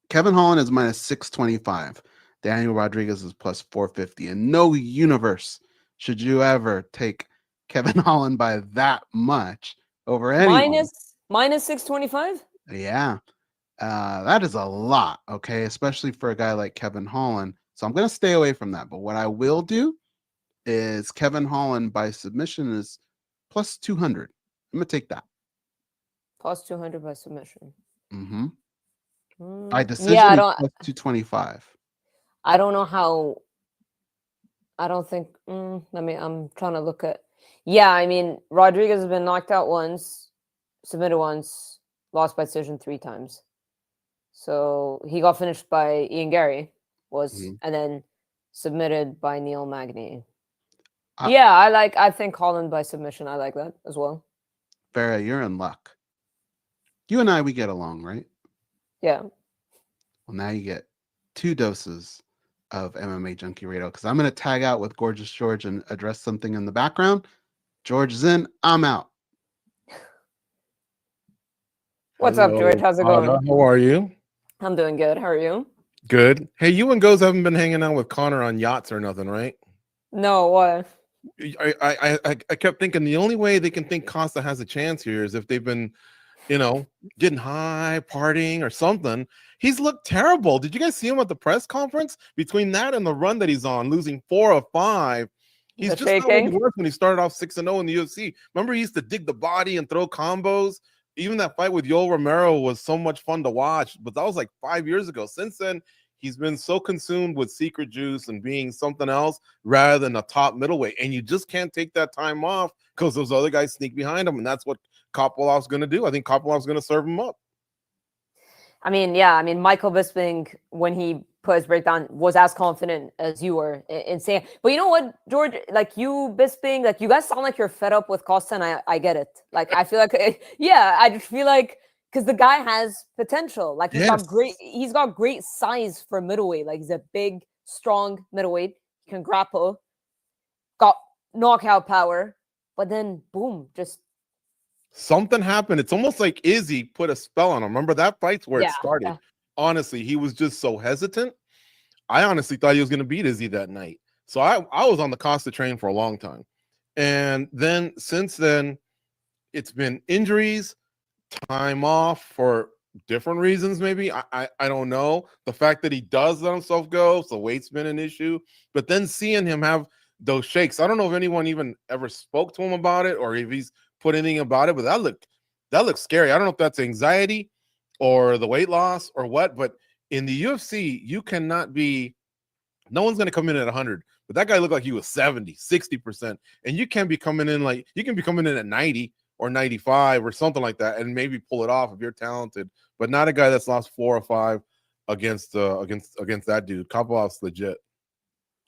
Kevin Holland is minus 625. Daniel Rodriguez is plus 450. In no universe should you ever take Kevin Holland by that much over anyone. Minus 625? Yeah. That is a lot, okay? Especially for a guy like Kevin Holland. So I'm going to stay away from that. But what I will do is Kevin Holland by submission is plus 200. I'm going to take that. Plus 200 by submission. Mm-hmm. By decision, yeah, plus 225. I don't know how. I don't think. I'm trying to look at. Yeah, I mean, Rodriguez has been knocked out once, submitted once, lost by decision 3 times. So he got finished by Ian Gary, and then submitted by Neil Magny. I think Holland by submission. I like that as well. Farah, you're in luck. You and I, we get along, right? Yeah. Well, now you get 2 doses of MMA Junkie Radio because I'm going to tag out with Gorgeous George and address something in the background. George is in. I'm out. What's up, George? How's it going? How are you? I'm doing good. How are you? Good. Hey, you and Goes haven't been hanging out with Connor on yachts or nothing, right? No, what? I kept thinking the only way they can think Costa has a chance here is if they've been, getting high, partying or something. He's looked terrible. Did you guys see him at the press conference? Between that and the run that he's on, losing 4 of 5, he's just not what he was when he started off 6-0 in the UFC. Remember, he used to dig the body and throw combos. Even that fight with Yoel Romero was so much fun to watch, but that was like 5 years ago. Since then, he's been so consumed with secret juice and being something else rather than a top middleweight. And you just can't take that time off because those other guys sneak behind him. And that's what Kopolov's going to do. I think Kopolov's going to serve him up. I mean, Michael Bisping, when he put his breakdown, was as confident as you were in saying. But you know what, George? Like you, Bisping, like you guys sound like you're fed up with Costa, and I get it. Like I feel like, I just feel like because the guy has potential. Like he's got great size for middleweight. Like he's a big, strong middleweight. He can grapple, got knockout power, but then boom, just. Something happened. It's almost like Izzy put a spell on him. Remember that fight's where it started. Yeah. Honestly, he was just so hesitant. I honestly thought he was going to beat Izzy that night. So I was on the Costa train for a long time. And then since then, it's been injuries, time off for different reasons, maybe. I don't know. The fact that he does let himself go, so weight's been an issue. But then seeing him have those shakes, I don't know if anyone even ever spoke to him about it or if he's put anything about it, but that looks scary. I don't know if that's anxiety or the weight loss or what, but in the UFC, you cannot be, no one's going to come in at 100, but that guy looked like he was 70, 60%. And you can be coming in at 90 or 95 or something like that and maybe pull it off if you're talented, but not a guy that's lost 4 or 5 against that dude. Kopolov's legit.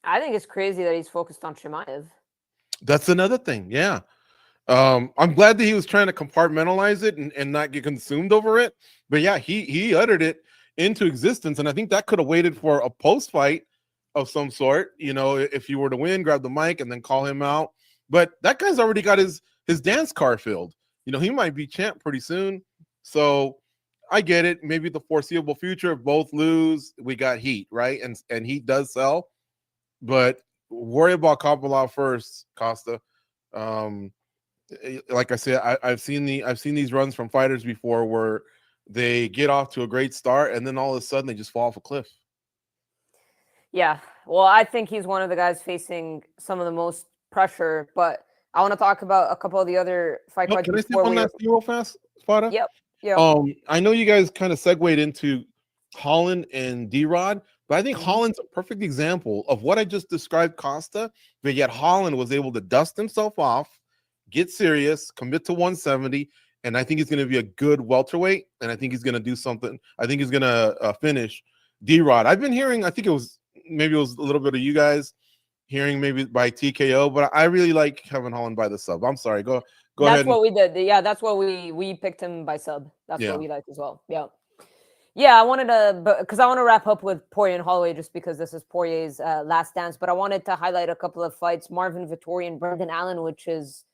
I think it's crazy that he's focused on Chimaev. That's another thing. Yeah. I'm glad that he was trying to compartmentalize it and not get consumed over it. But yeah, he uttered it into existence. And I think that could have waited for a post-fight of some sort. If you were to win, grab the mic and then call him out. But that guy's already got his dance car filled. He might be champ pretty soon. So I get it. Maybe the foreseeable future, if both lose, we got heat, right? And heat does sell, but worry about Kopylov first, Costa. Like I said, I've seen these runs from fighters before where they get off to a great start and then all of a sudden they just fall off a cliff. Yeah, well, I think he's one of the guys facing some of the most pressure, but I want to talk about a couple of the other fight cards. Can I say one last thing real fast, Farah? Yep. I know you guys kind of segued into Holland and D-Rod, but I think Holland's a perfect example of what I just described Costa, but yet Holland was able to dust himself off, get serious, commit to 170, and I think he's going to be a good welterweight, and I think he's going to do something. I think he's going to finish D-Rod. I've been hearing, I think it was a little bit of you guys hearing maybe by TKO, but I really like Kevin Holland by the sub. I'm sorry, go ahead. That's what we did. Yeah, that's what we picked him by sub. That's what we liked as well. Yeah, I wanted to, because I want to wrap up with Poirier and Holloway just because this is Poirier's last dance, but I wanted to highlight a couple of fights, Marvin Vettori and Brendan Allen, which is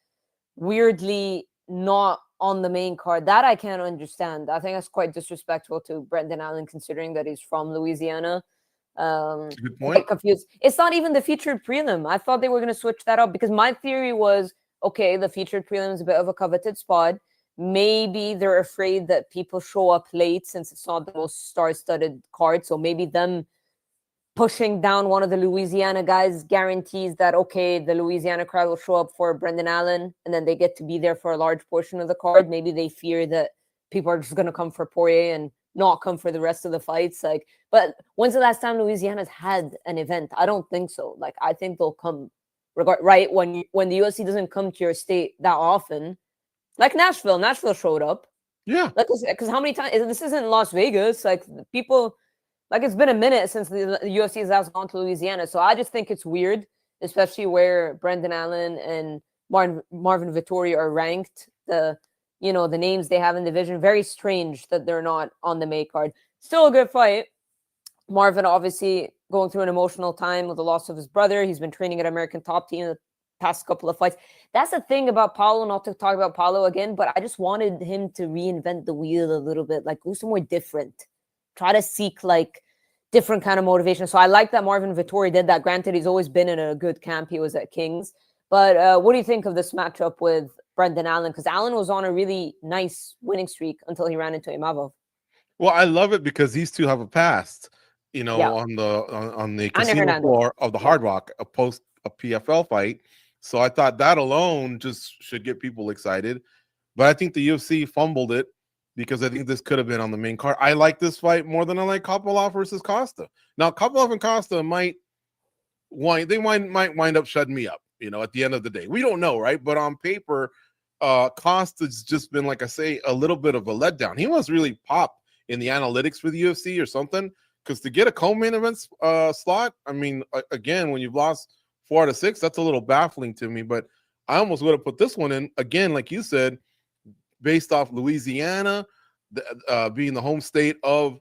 weirdly not on the main card. That I can't understand. I think that's quite disrespectful to Brendan Allen considering that he's from Louisiana. Good point. Confused. It's not even the featured prelim. I thought they were going to switch that up because my theory was, okay, the featured prelim is a bit of a coveted spot. Maybe they're afraid that people show up late since it's not the most star-studded card. So maybe them pushing down one of the Louisiana guys guarantees that, okay, the Louisiana crowd will show up for Brendan Allen and then they get to be there for a large portion of the card. Maybe they fear that people are just going to come for Poirier and not come for the rest of the fights. But when's the last time Louisiana's had an event? I don't think so. I think they'll come, right? When the UFC doesn't come to your state that often, like Nashville showed up. Yeah. Because how many times, this isn't Las Vegas. People, it's been a minute since the UFC has gone to Louisiana. So I just think it's weird, especially where Brendan Allen and Marvin Vettori are ranked. The names they have in the division, very strange that they're not on the main card. Still a good fight. Marvin obviously going through an emotional time with the loss of his brother. He's been training at American Top Team the past couple of fights. That's the thing about Paulo, not to talk about Paulo again, but I just wanted him to reinvent the wheel a little bit, go somewhere different. Try to seek different kind of motivation. So I like that Marvin Vettori did that. Granted, he's always been in a good camp. He was at Kings. But what do you think of this matchup with Brendan Allen? Because Allen was on a really nice winning streak until he ran into Imavov. Well, I love it because these two have a past, on the casino floor of the Hard Rock, post a PFL fight. So I thought that alone just should get people excited. But I think the UFC fumbled it because I think this could have been on the main card. I like this fight more than I like Kopylov versus Costa. Now, Kopylov and Costa might wind up shutting me up, at the end of the day. We don't know, right? But on paper, Costa's just been, like I say, a little bit of a letdown. He must really pop in the analytics for the UFC or something, because to get a co-main event slot, I mean, again, when you've lost 4 out of 6, that's a little baffling to me. But I almost would have put this one in, again, like you said, based off Louisiana, being the home state of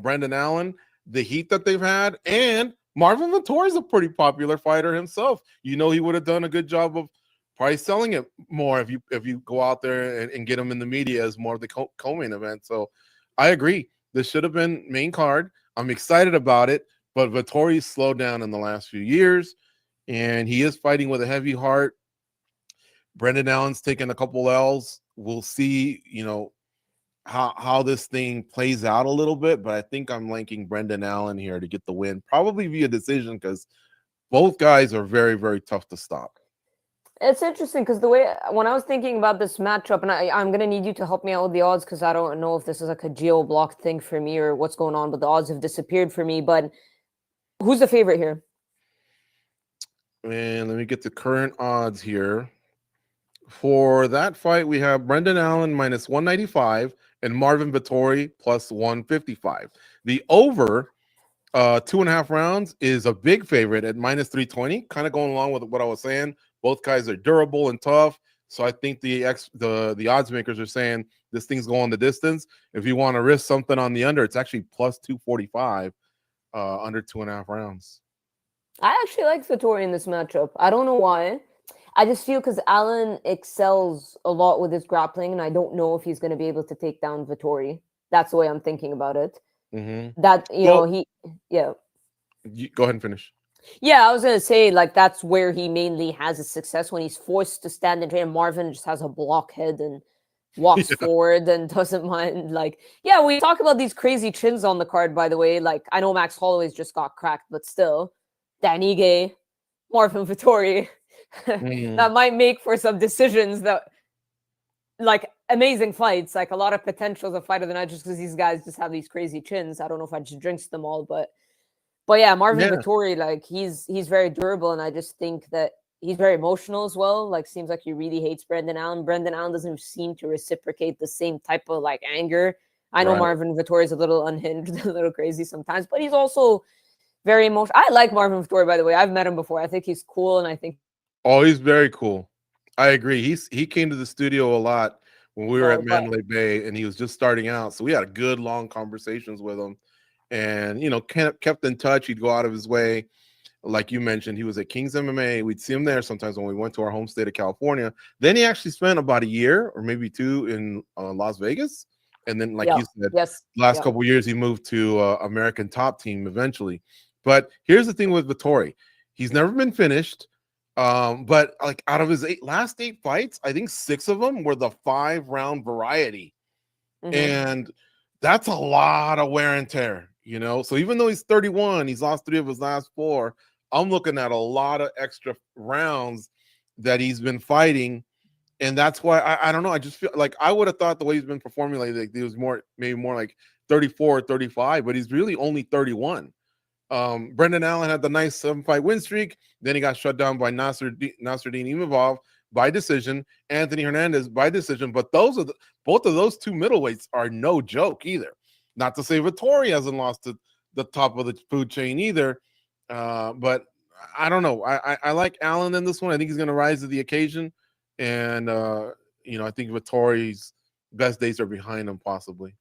Brendan Allen, the heat that they've had, and Marvin Vettori is a pretty popular fighter himself. He would have done a good job of probably selling it more if you go out there and get him in the media as more of the co-main event. So I agree. This should have been main card. I'm excited about it, but Vettori's slowed down in the last few years, and he is fighting with a heavy heart. Brendan Allen's taken a couple L's. We'll see, how this thing plays out a little bit, but I think I'm liking Brendan Allen here to get the win, probably via decision, because both guys are very, very tough to stop. It's interesting because when I was thinking about this matchup, and I'm going to need you to help me out with the odds because I don't know if this is a geo-blocked thing for me or what's going on, but the odds have disappeared for me. But who's the favorite here? And let me get the current odds here. For that fight, we have Brendan Allen minus 195 and Marvin Vettori plus 155. The over 2.5 rounds is a big favorite at minus 320, kind of going along with what I was saying. Both guys are durable and tough. So I think the odds makers are saying this thing's going the distance. If you want to risk something on the under, it's actually plus 245 under 2.5 rounds. I actually like Vettori in this matchup. I don't know why. I just feel because Allen excels a lot with his grappling, and I don't know if he's going to be able to take down Vettori. That's the way I'm thinking about it. That, yeah. Go ahead and finish. Yeah, I was going to say, like, that's where he mainly has his success, when he's forced to stand and train. Marvin just has a blockhead and walks forward and doesn't mind. Like, yeah, we talk about these crazy chins on the card, by the way. Like, I know Max Holloway's just got cracked, but still, Danny Gay, Marvin Vettori. That might make for some decisions that, like, amazing fights, like a lot of potential as a fight of the night, just because these guys just have these crazy chins. I don't know if I just jinx them all, but yeah, Marvin Vettori, like, he's very durable, and I just think that he's very emotional as well. Like, seems like he really hates Brendan Allen. Brendan Allen doesn't seem to reciprocate the same type of, like, anger. I know Marvin Vettori is a little unhinged, a little crazy sometimes, but he's also very emotional. I like Marvin Vettori, by the way. I've met him before. I think he's cool, and I think he's very cool. I agree. He came to the studio a lot when we were at Mandalay Bay, and he was just starting out. So we had good long conversations with him, and kept in touch. He'd go out of his way. Like you mentioned, he was at King's MMA. We'd see him there sometimes when we went to our home state of California. Then he actually spent about a year or maybe two in Las Vegas. And then, like you said, last couple of years, he moved to American Top Team eventually. But here's the thing with Vettori. He's never been finished. But like out of his last 8 fights, I think 6 of them were the 5-round variety. And that's a lot of wear and tear, So even though he's 31, he's lost 3 of his last 4. I'm looking at a lot of extra rounds that he's been fighting. And that's why I don't know. I just feel like I would have thought the way he's been performing, like he was maybe more like 34 or 35, but he's really only 31. Brendan Allen had the nice 7-fight win streak. Then he got shut down by Nasruddin Imavov by decision. Anthony Hernandez by decision. But both of those 2 middleweights are no joke either. Not to say Vettori hasn't lost to the top of the food chain either. But I don't know. I like Allen in this one. I think he's going to rise to the occasion. And, I think Vettori's best days are behind him, possibly.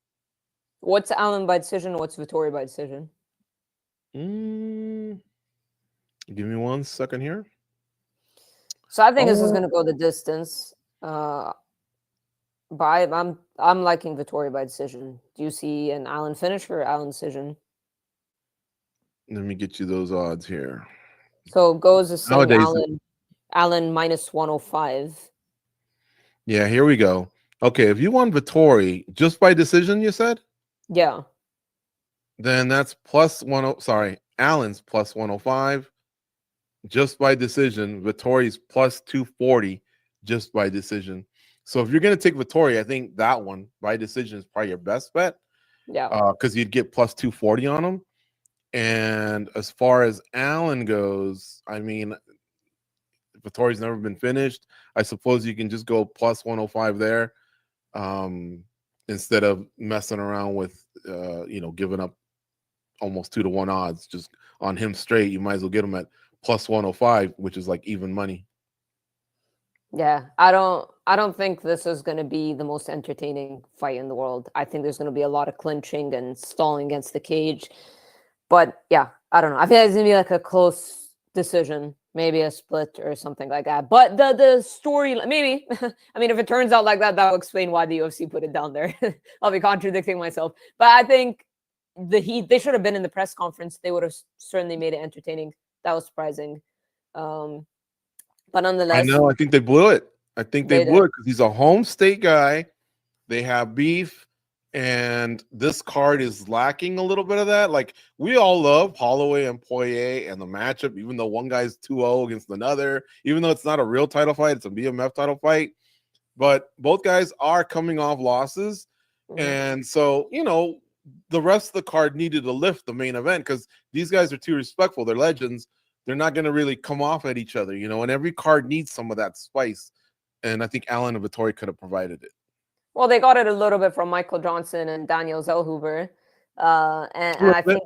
What's Allen by decision? What's Vettori by decision? Give me 1 second here. So I think this is going to go the distance. I'm liking Vettori by decision. Do you see an Allen finish or Allen decision? Let me get you those odds here. So it goes the same. Allen minus 105. Yeah, here we go. Okay, if you won Vettori just by decision, you said? Yeah. Then that's Allen's plus 105 just by decision. Vettori's plus 240 just by decision. So if you're going to take Vettori, I think that one by decision is probably your best bet. Yeah. Because you'd get plus 240 on him. And as far as Allen goes, I mean, Vettori's never been finished. I suppose you can just go plus 105 there instead of messing around with, giving up almost 2-to-1 odds just on him straight. You might as well get him at plus 105, which is like even money. Yeah, I don't think this is going to be the most entertaining fight in the world. I think there's going to be a lot of clinching and stalling against the cage. But yeah, I don't know. I think it's going to be like a close decision, maybe a split or something like that. But the story, maybe, I mean, if it turns out like that, that will explain why the UFC put it down there. I'll be contradicting myself. But I think they should have been in the press conference. They would have certainly made it entertaining. That was surprising. But nonetheless, I think they blew it. I think they blew it because he's a home state guy. They have beef, and this card is lacking a little bit of that. Like, we all love Holloway and Poirier and the matchup, even though one guy's 2-0 against another, even though it's not a real title fight, it's a BMF title fight. But both guys are coming off losses. And so, the rest of the card needed to lift the main event because these guys are too respectful. They're legends. They're not going to really come off at each other, and every card needs some of that spice. And I think Allen and Vettori could have provided it. Well, they got it a little bit from Michael Johnson and Daniel Zellhuber. And I think,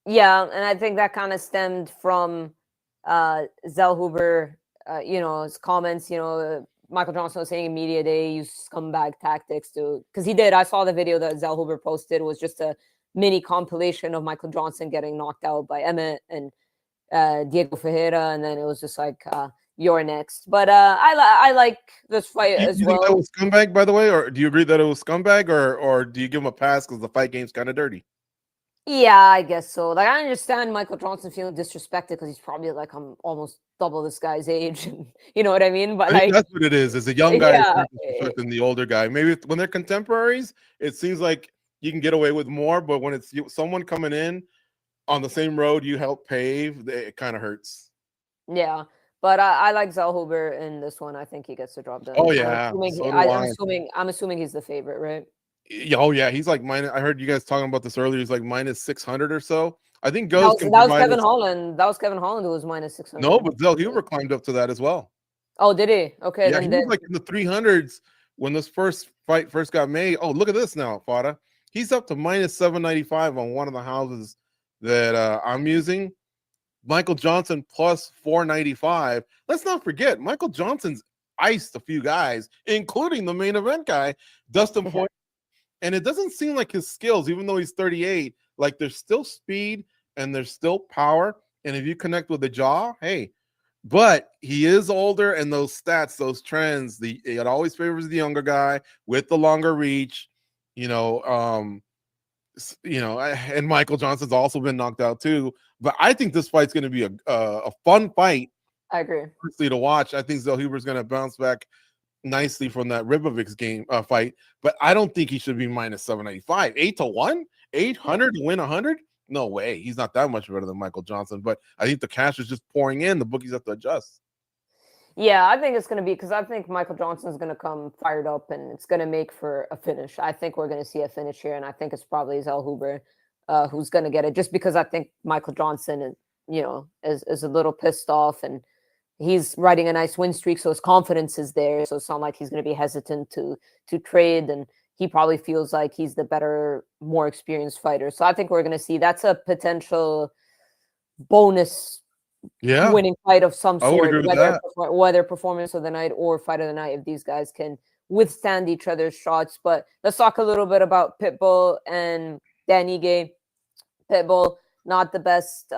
and I think that kind of stemmed from Zellhuber, his comments, Michael Johnson was saying in media day, use scumbag tactics because he did. I saw the video that Zellhuber posted was just a mini compilation of Michael Johnson getting knocked out by Emmett and Diego Ferreira. And then it was just like, you're next. But I like this fight as You well. think that was scumbag, by the way, or do you agree that it was scumbag, or do you give him a pass because the fight game's kind of dirty? Yeah, I guess so. Like, I understand Michael Johnson feeling disrespected because he's probably like, I'm almost double this guy's age, and you know what I mean. But I think like, that's what it is. Is a young guy is yeah, more disrespecting the older guy. Maybe when they're contemporaries, it seems like you can get away with more. But when it's someone coming in on the same road you help pave, it kind of hurts. yeah. But I like Zellhuber in this one. I think he gets the job done. Oh I'm yeah, assuming so do I. I'm assuming he's the favorite, right? Oh yeah, he's like minus. I heard you guys talking about this earlier. He's like minus 600 or so. I think That Ghost was, can that was provide Kevin us. Holland. That was Kevin Holland who was minus 600. No, but Zellhuber climbed up to that as well. Oh, did he? Okay, Yeah, then he was like in the 300s when this fight first got made. Oh, look at this now, Farah. He's up to minus 795 on one of the houses that I'm using. Michael Johnson plus 495. Let's not forget, Michael Johnson's iced a few guys, including the main event guy, Dustin Poirier. And it doesn't seem like his skills, even though he's 38, like there's still speed and there's still power. And if you connect with the jaw, hey, but he is older, and those stats, those trends, it always favors the younger guy with the longer reach, you know. And Michael Johnson's also been knocked out too. But I think this fight's going to be a fun fight. I agree. To watch. I think Zellhuber's going to bounce back nicely from that Ribovic's fight, but I don't think he should be minus 785. 8-1, 800 to win 100. No way. He's not that much better than Michael Johnson, but I think the cash is just pouring in. The bookies have to adjust. Yeah, I think it's going to be because I think Michael Johnson is going to come fired up and it's going to make for a finish. I think we're going to see a finish here, and I think it's probably Zellhuber who's going to get it, just because I think Michael Johnson, is a little pissed off, and he's riding a nice win streak, so his confidence is there. So it's not like he's going to be hesitant to trade, and he probably feels like he's the better, more experienced fighter. So I think we're going to see that's a potential bonus winning fight of some sort, whether performance of the night or fight of the night, if these guys can withstand each other's shots. But let's talk a little bit about Pitbull and Dan Ige. Pitbull, not the best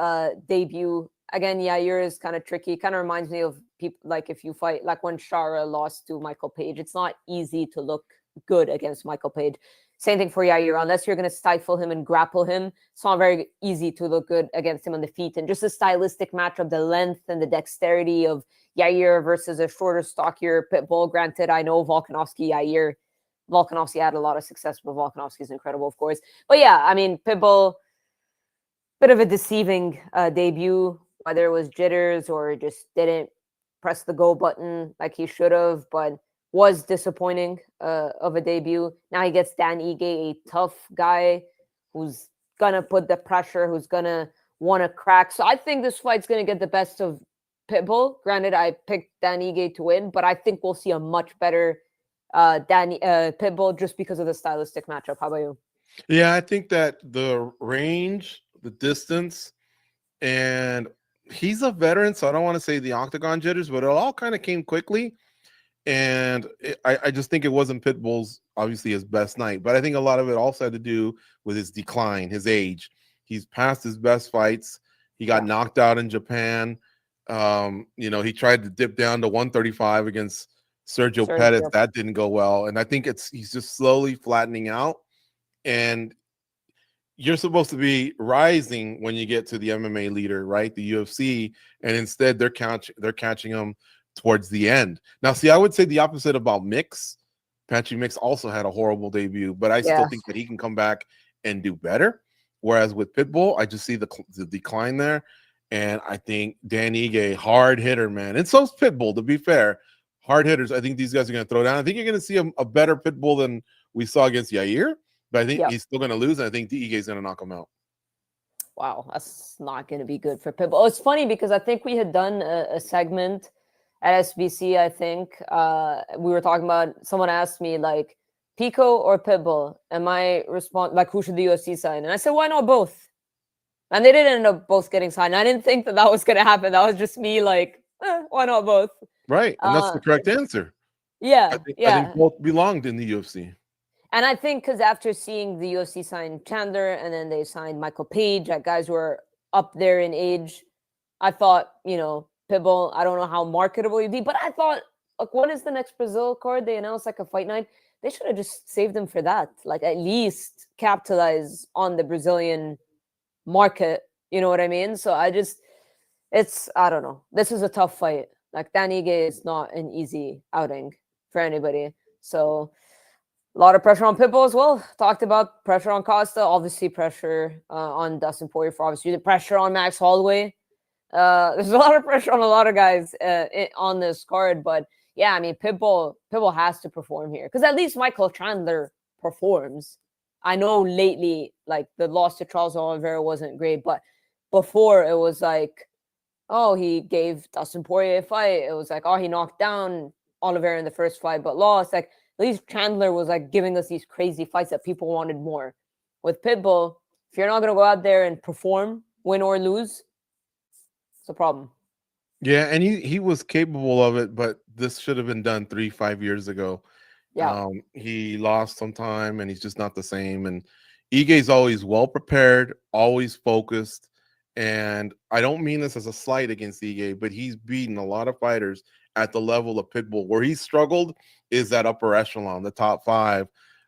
debut. Again, Yair is kind of tricky. Kind of reminds me of people like if you fight, like when Shara lost to Michael Page. It's not easy to look good against Michael Page. Same thing for Yair. Unless you're going to stifle him and grapple him, it's not very easy to look good against him on the feet. And just a stylistic matchup, the length and the dexterity of Yair versus a shorter, stockier Pitbull. Granted, I know Volkanovski had a lot of success, but Volkanovski is incredible, of course. But yeah, I mean, Pitbull, bit of a deceiving debut, whether it was jitters or just didn't press the go button like he should have, but was disappointing of a debut. Now he gets Dan Ige, a tough guy who's going to put the pressure, who's going to want to crack. So I think this fight's going to get the best of Pitbull. Granted, I picked Dan Ige to win, but I think we'll see a much better Pitbull just because of the stylistic matchup. How about you? Yeah, I think that the range, the distance, and he's a veteran, so I don't want to say the octagon jitters, but it all kind of came quickly. And I just think it wasn't Pitbull's, obviously, his best night. But I think a lot of it also had to do with his decline, his age. He's past his best fights. He got knocked out in Japan. He tried to dip down to 135 against Sergio Pettis. That didn't go well. And I think he's just slowly flattening out. And you're supposed to be rising when you get to the MMA leader, right? The UFC. And instead, they're catching him towards the end. Now, see, I would say the opposite about Mix. Patchy Mix also had a horrible debut, but I still think that he can come back and do better. Whereas with Pitbull, I just see the decline there. And I think Dan Ige, hard hitter, man. And so's Pitbull, to be fair. Hard hitters, I think these guys are going to throw down. I think you're going to see a better Pitbull than we saw against Yair, but I think he's still going to lose, and I think Ige is going to knock him out. Wow, that's not going to be good for Pitbull. It's funny because I think we had done a segment at SBC, I think. We were talking about, someone asked me, like, Pico or Pitbull? And my response, like, who should the UFC sign? And I said, why not both? And they didn't end up both getting signed. I didn't think that was going to happen. That was just me, like, why not both? Right, and that's the correct answer. Yeah, I think both belonged in the UFC. And I think because after seeing the UFC sign Chandler and then they signed Michael Page, guys who are up there in age, I thought, Pitbull, I don't know how marketable he'd be, but I thought, like, what is the next Brazil card? They announced like a fight night. They should have just saved him for that. Like, at least capitalize on the Brazilian market. You know what I mean? So I don't know. This is a tough fight. Like, Dan Ige is not an easy outing for anybody. So a lot of pressure on Pitbull as well. Talked about pressure on Costa, obviously pressure on Dustin Poirier for obviously the pressure on Max Holloway. There's a lot of pressure on a lot of guys on this card, but yeah, I mean, Pitbull has to perform here because at least Michael Chandler performs. I know lately, like, the loss to Charles Oliveira wasn't great, but before it was like, oh, he gave Dustin Poirier a fight. It was like, oh, he knocked down Oliveira in the first fight, but lost. Like, at least Chandler was like giving us these crazy fights that people wanted more. With Pitbull, if you're not going to go out there and perform, win or lose, it's a problem. Yeah, and he was capable of it, but this should have been done 3-5 years ago. Yeah. He lost some time, and he's just not the same. And Ige's always well prepared, always focused. And I don't mean this as a slight against Ige, but he's beaten a lot of fighters at the level of Pitbull. Where he struggled is that upper echelon, the top 5.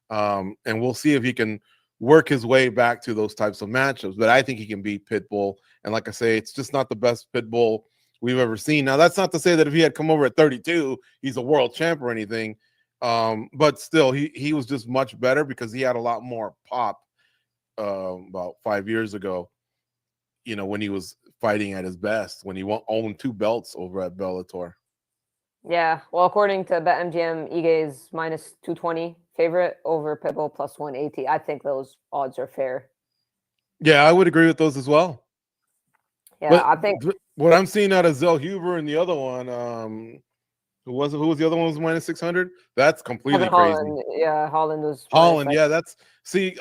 And we'll see if he can work his way back to those types of matchups. But I think he can beat Pitbull. And like I say, it's just not the best Pitbull we've ever seen. Now, that's not to say that if he had come over at 32, he's a world champ or anything. But still, he was just much better because he had a lot more pop about 5 years ago, you know, when he was fighting at his best, when he owned 2 belts over at Bellator. Yeah, well, according to BetMGM, Ige is -220 favorite over Pitbull +180. I think those odds are fair. Yeah, I would agree with those as well. Yeah, but I think what I'm seeing out of Zell Huber and the other one, who was the other one was -600? That's completely crazy. Holland, yeah, Holland was Holland, yeah,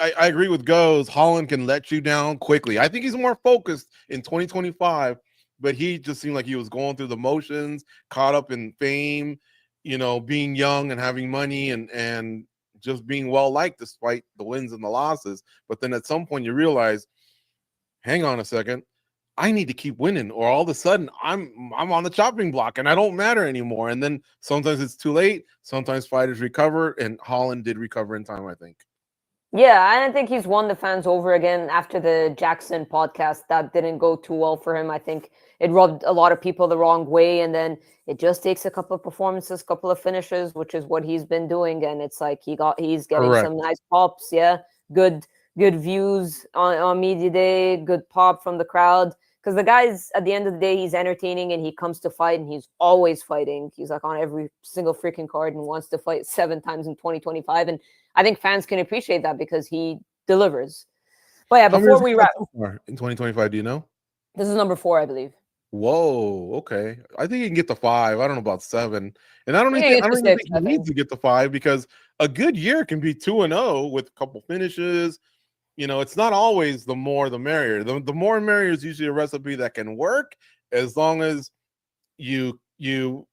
I agree with Goes. Holland can let you down quickly. I think he's more focused in 2025, but he just seemed like he was going through the motions, caught up in fame, you know, being young and having money and just being well liked despite the wins and the losses. But then at some point you realize, hang on a second, I need to keep winning, or all of a sudden I'm on the chopping block and I don't matter anymore. And then sometimes it's too late. Sometimes fighters recover, and Holland did recover in time, I think. Yeah, I think he's won the fans over again after the Jackson podcast. That didn't go too well for him. I think it rubbed a lot of people the wrong way, and then it just takes a couple of performances, couple of finishes, which is what he's been doing. And it's like he's getting Correct. some nice pops. Yeah, good views on media day, good pop from the crowd. Because the guy's, at the end of the day, he's entertaining and he comes to fight and he's always fighting. He's like on every single freaking card and wants to fight 7 times in 2025. And I think fans can appreciate that because he delivers. But yeah, before we wrap in 2025, do you know? This is number 4, I believe. Whoa, okay. I think he can get to 5. I don't know about 7. And I don't even think he needs to get to 5, because a good year can be 2-0 with a couple finishes. You know, it's not always the more the merrier. The more merrier is usually a recipe that can work as long as you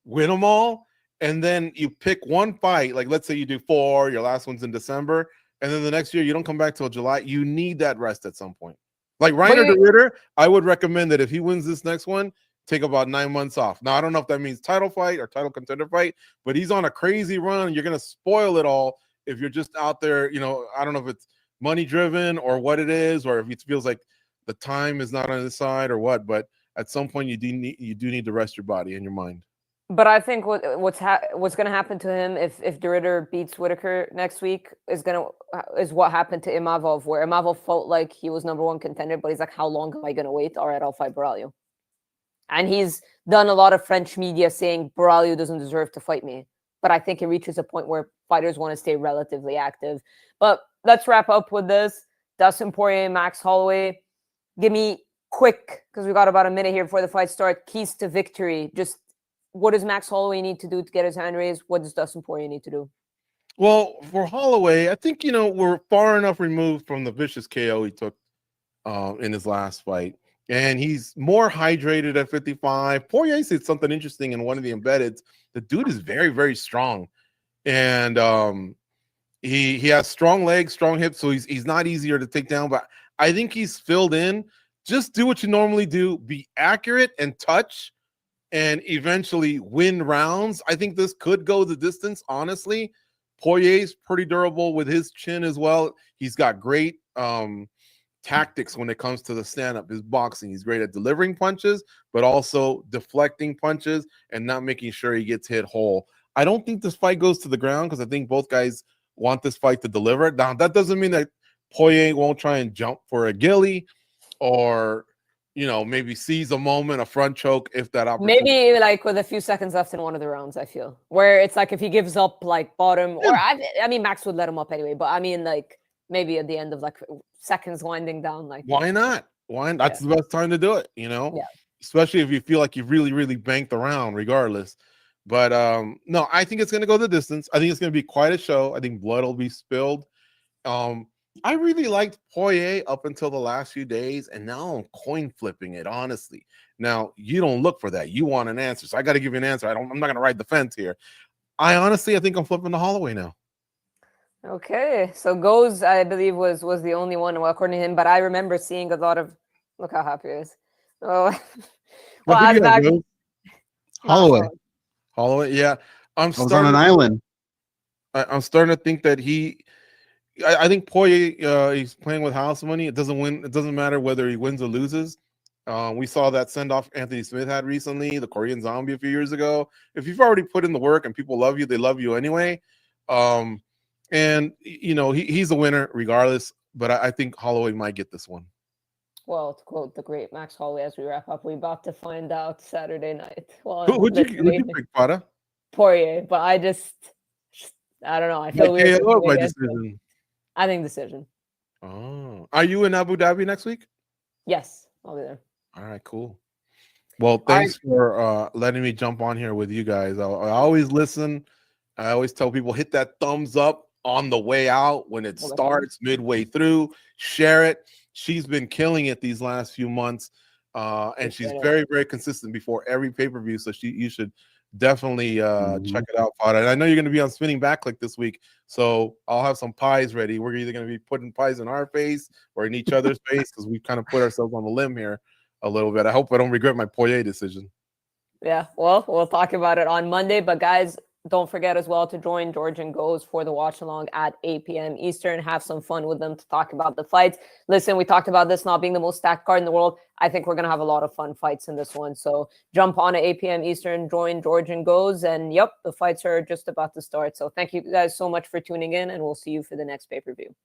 win them all, and then you pick one fight. Like, let's say you do 4, your last one's in December, and then the next year you don't come back till July. You need that rest at some point. Like Reiner de Ritter, I would recommend that if he wins this next one, take about 9 months off. Now, I don't know if that means title fight or title contender fight, but he's on a crazy run, and you're going to spoil it all if you're just out there. You know, I don't know if it's money driven or what it is, or if it feels like the time is not on his side or what, but at some point you do need to rest your body and your mind. But I think what's going to happen to him if de Ritter beats Whitaker next week is what happened to Imavov, where Imavov felt like he was number 1 contender, but he's like, how long am I going to wait? All right, I'll fight Baralho. And he's done a lot of French media saying Baralho doesn't deserve to fight me. But I think it reaches a point where fighters want to stay relatively active. But let's wrap up with this. Dustin Poirier, Max Holloway. Give me quick, because we got about a minute here before the fight starts, keys to victory. Just what does Max Holloway need to do to get his hand raised? What does Dustin Poirier need to do? Well, for Holloway, I think, you know, we're far enough removed from the vicious KO he took in his last fight. And he's more hydrated at 55. Poirier said something interesting in one of the embeddeds. The dude is very, very strong. And he has strong legs, strong hips, so he's not easier to take down. But I think he's filled in. Just do what you normally do. Be accurate and touch and eventually win rounds. I think this could go the distance, honestly. Poirier's pretty durable with his chin as well. He's got great tactics when it comes to the stand-up, his boxing. He's great at delivering punches, but also deflecting punches and not making sure he gets hit whole. I don't think this fight goes to the ground because I think both guys want this fight to deliver. Now, that doesn't mean that Poirier won't try and jump for a ghillie or, maybe seize a moment, a front choke if that opportunity. Maybe like with a few seconds left in one of the rounds, I feel. Where it's like if he gives up like bottom, or I mean, Max would let him up anyway, but I mean like maybe at the end of like seconds winding down. Like, why not? That's the best time to do it, especially if you feel like you've really, really banked the round regardless. But no, I think it's going to go the distance. I think it's going to be quite a show. I think blood will be spilled. I really liked Poirier up until the last few days, and now I'm coin flipping it, honestly. Now, you don't look for that. You want an answer, so I got to give you an answer. I'm not going to ride the fence here. I think I'm flipping to Holloway now. Okay, so Goes, I believe, was the only one, well, according to him, but I remember seeing a lot of, look how happy he is. Oh, well, Holloway, yeah. I was on an island. I'm starting to think that I think Poirier, he's playing with house money. It doesn't matter whether he wins or loses. We saw that send-off Anthony Smith had recently, the Korean Zombie a few years ago. If you've already put in the work and people love you, they love you anyway. And he's a winner regardless, but I think Holloway might get this one. Well, to quote the great Max Holloway as we wrap up, we're about to find out Saturday night. Well, who'd you pick, Farah? Poirier, but I don't know. I feel weird. My decision. I think decision. Oh, are you in Abu Dhabi next week? Yes, I'll be there. All right, cool. Well, thanks for letting me jump on here with you guys. I always listen. I always tell people hit that thumbs up on the way out when it starts, midway through. Share it. She's been killing it these last few months, and she's very, very consistent before every pay-per-view. So you should definitely check it out, Farah. And I know you're going to be on Spinning Backclick this week, so I'll have some pies ready. We're either going to be putting pies in our face or in each other's face because we've kind of put ourselves on the limb here a little bit. I hope I don't regret my Poirier decision. Yeah, well, we'll talk about it on Monday. But guys, don't forget as well to join George and Goes for the watch along at 8 p.m. Eastern. Have some fun with them to talk about the fights. Listen, we talked about this not being the most stacked card in the world. I think we're going to have a lot of fun fights in this one. So jump on at 8 p.m. Eastern, join George and Goes. And yep, the fights are just about to start. So thank you guys so much for tuning in, and we'll see you for the next pay-per-view.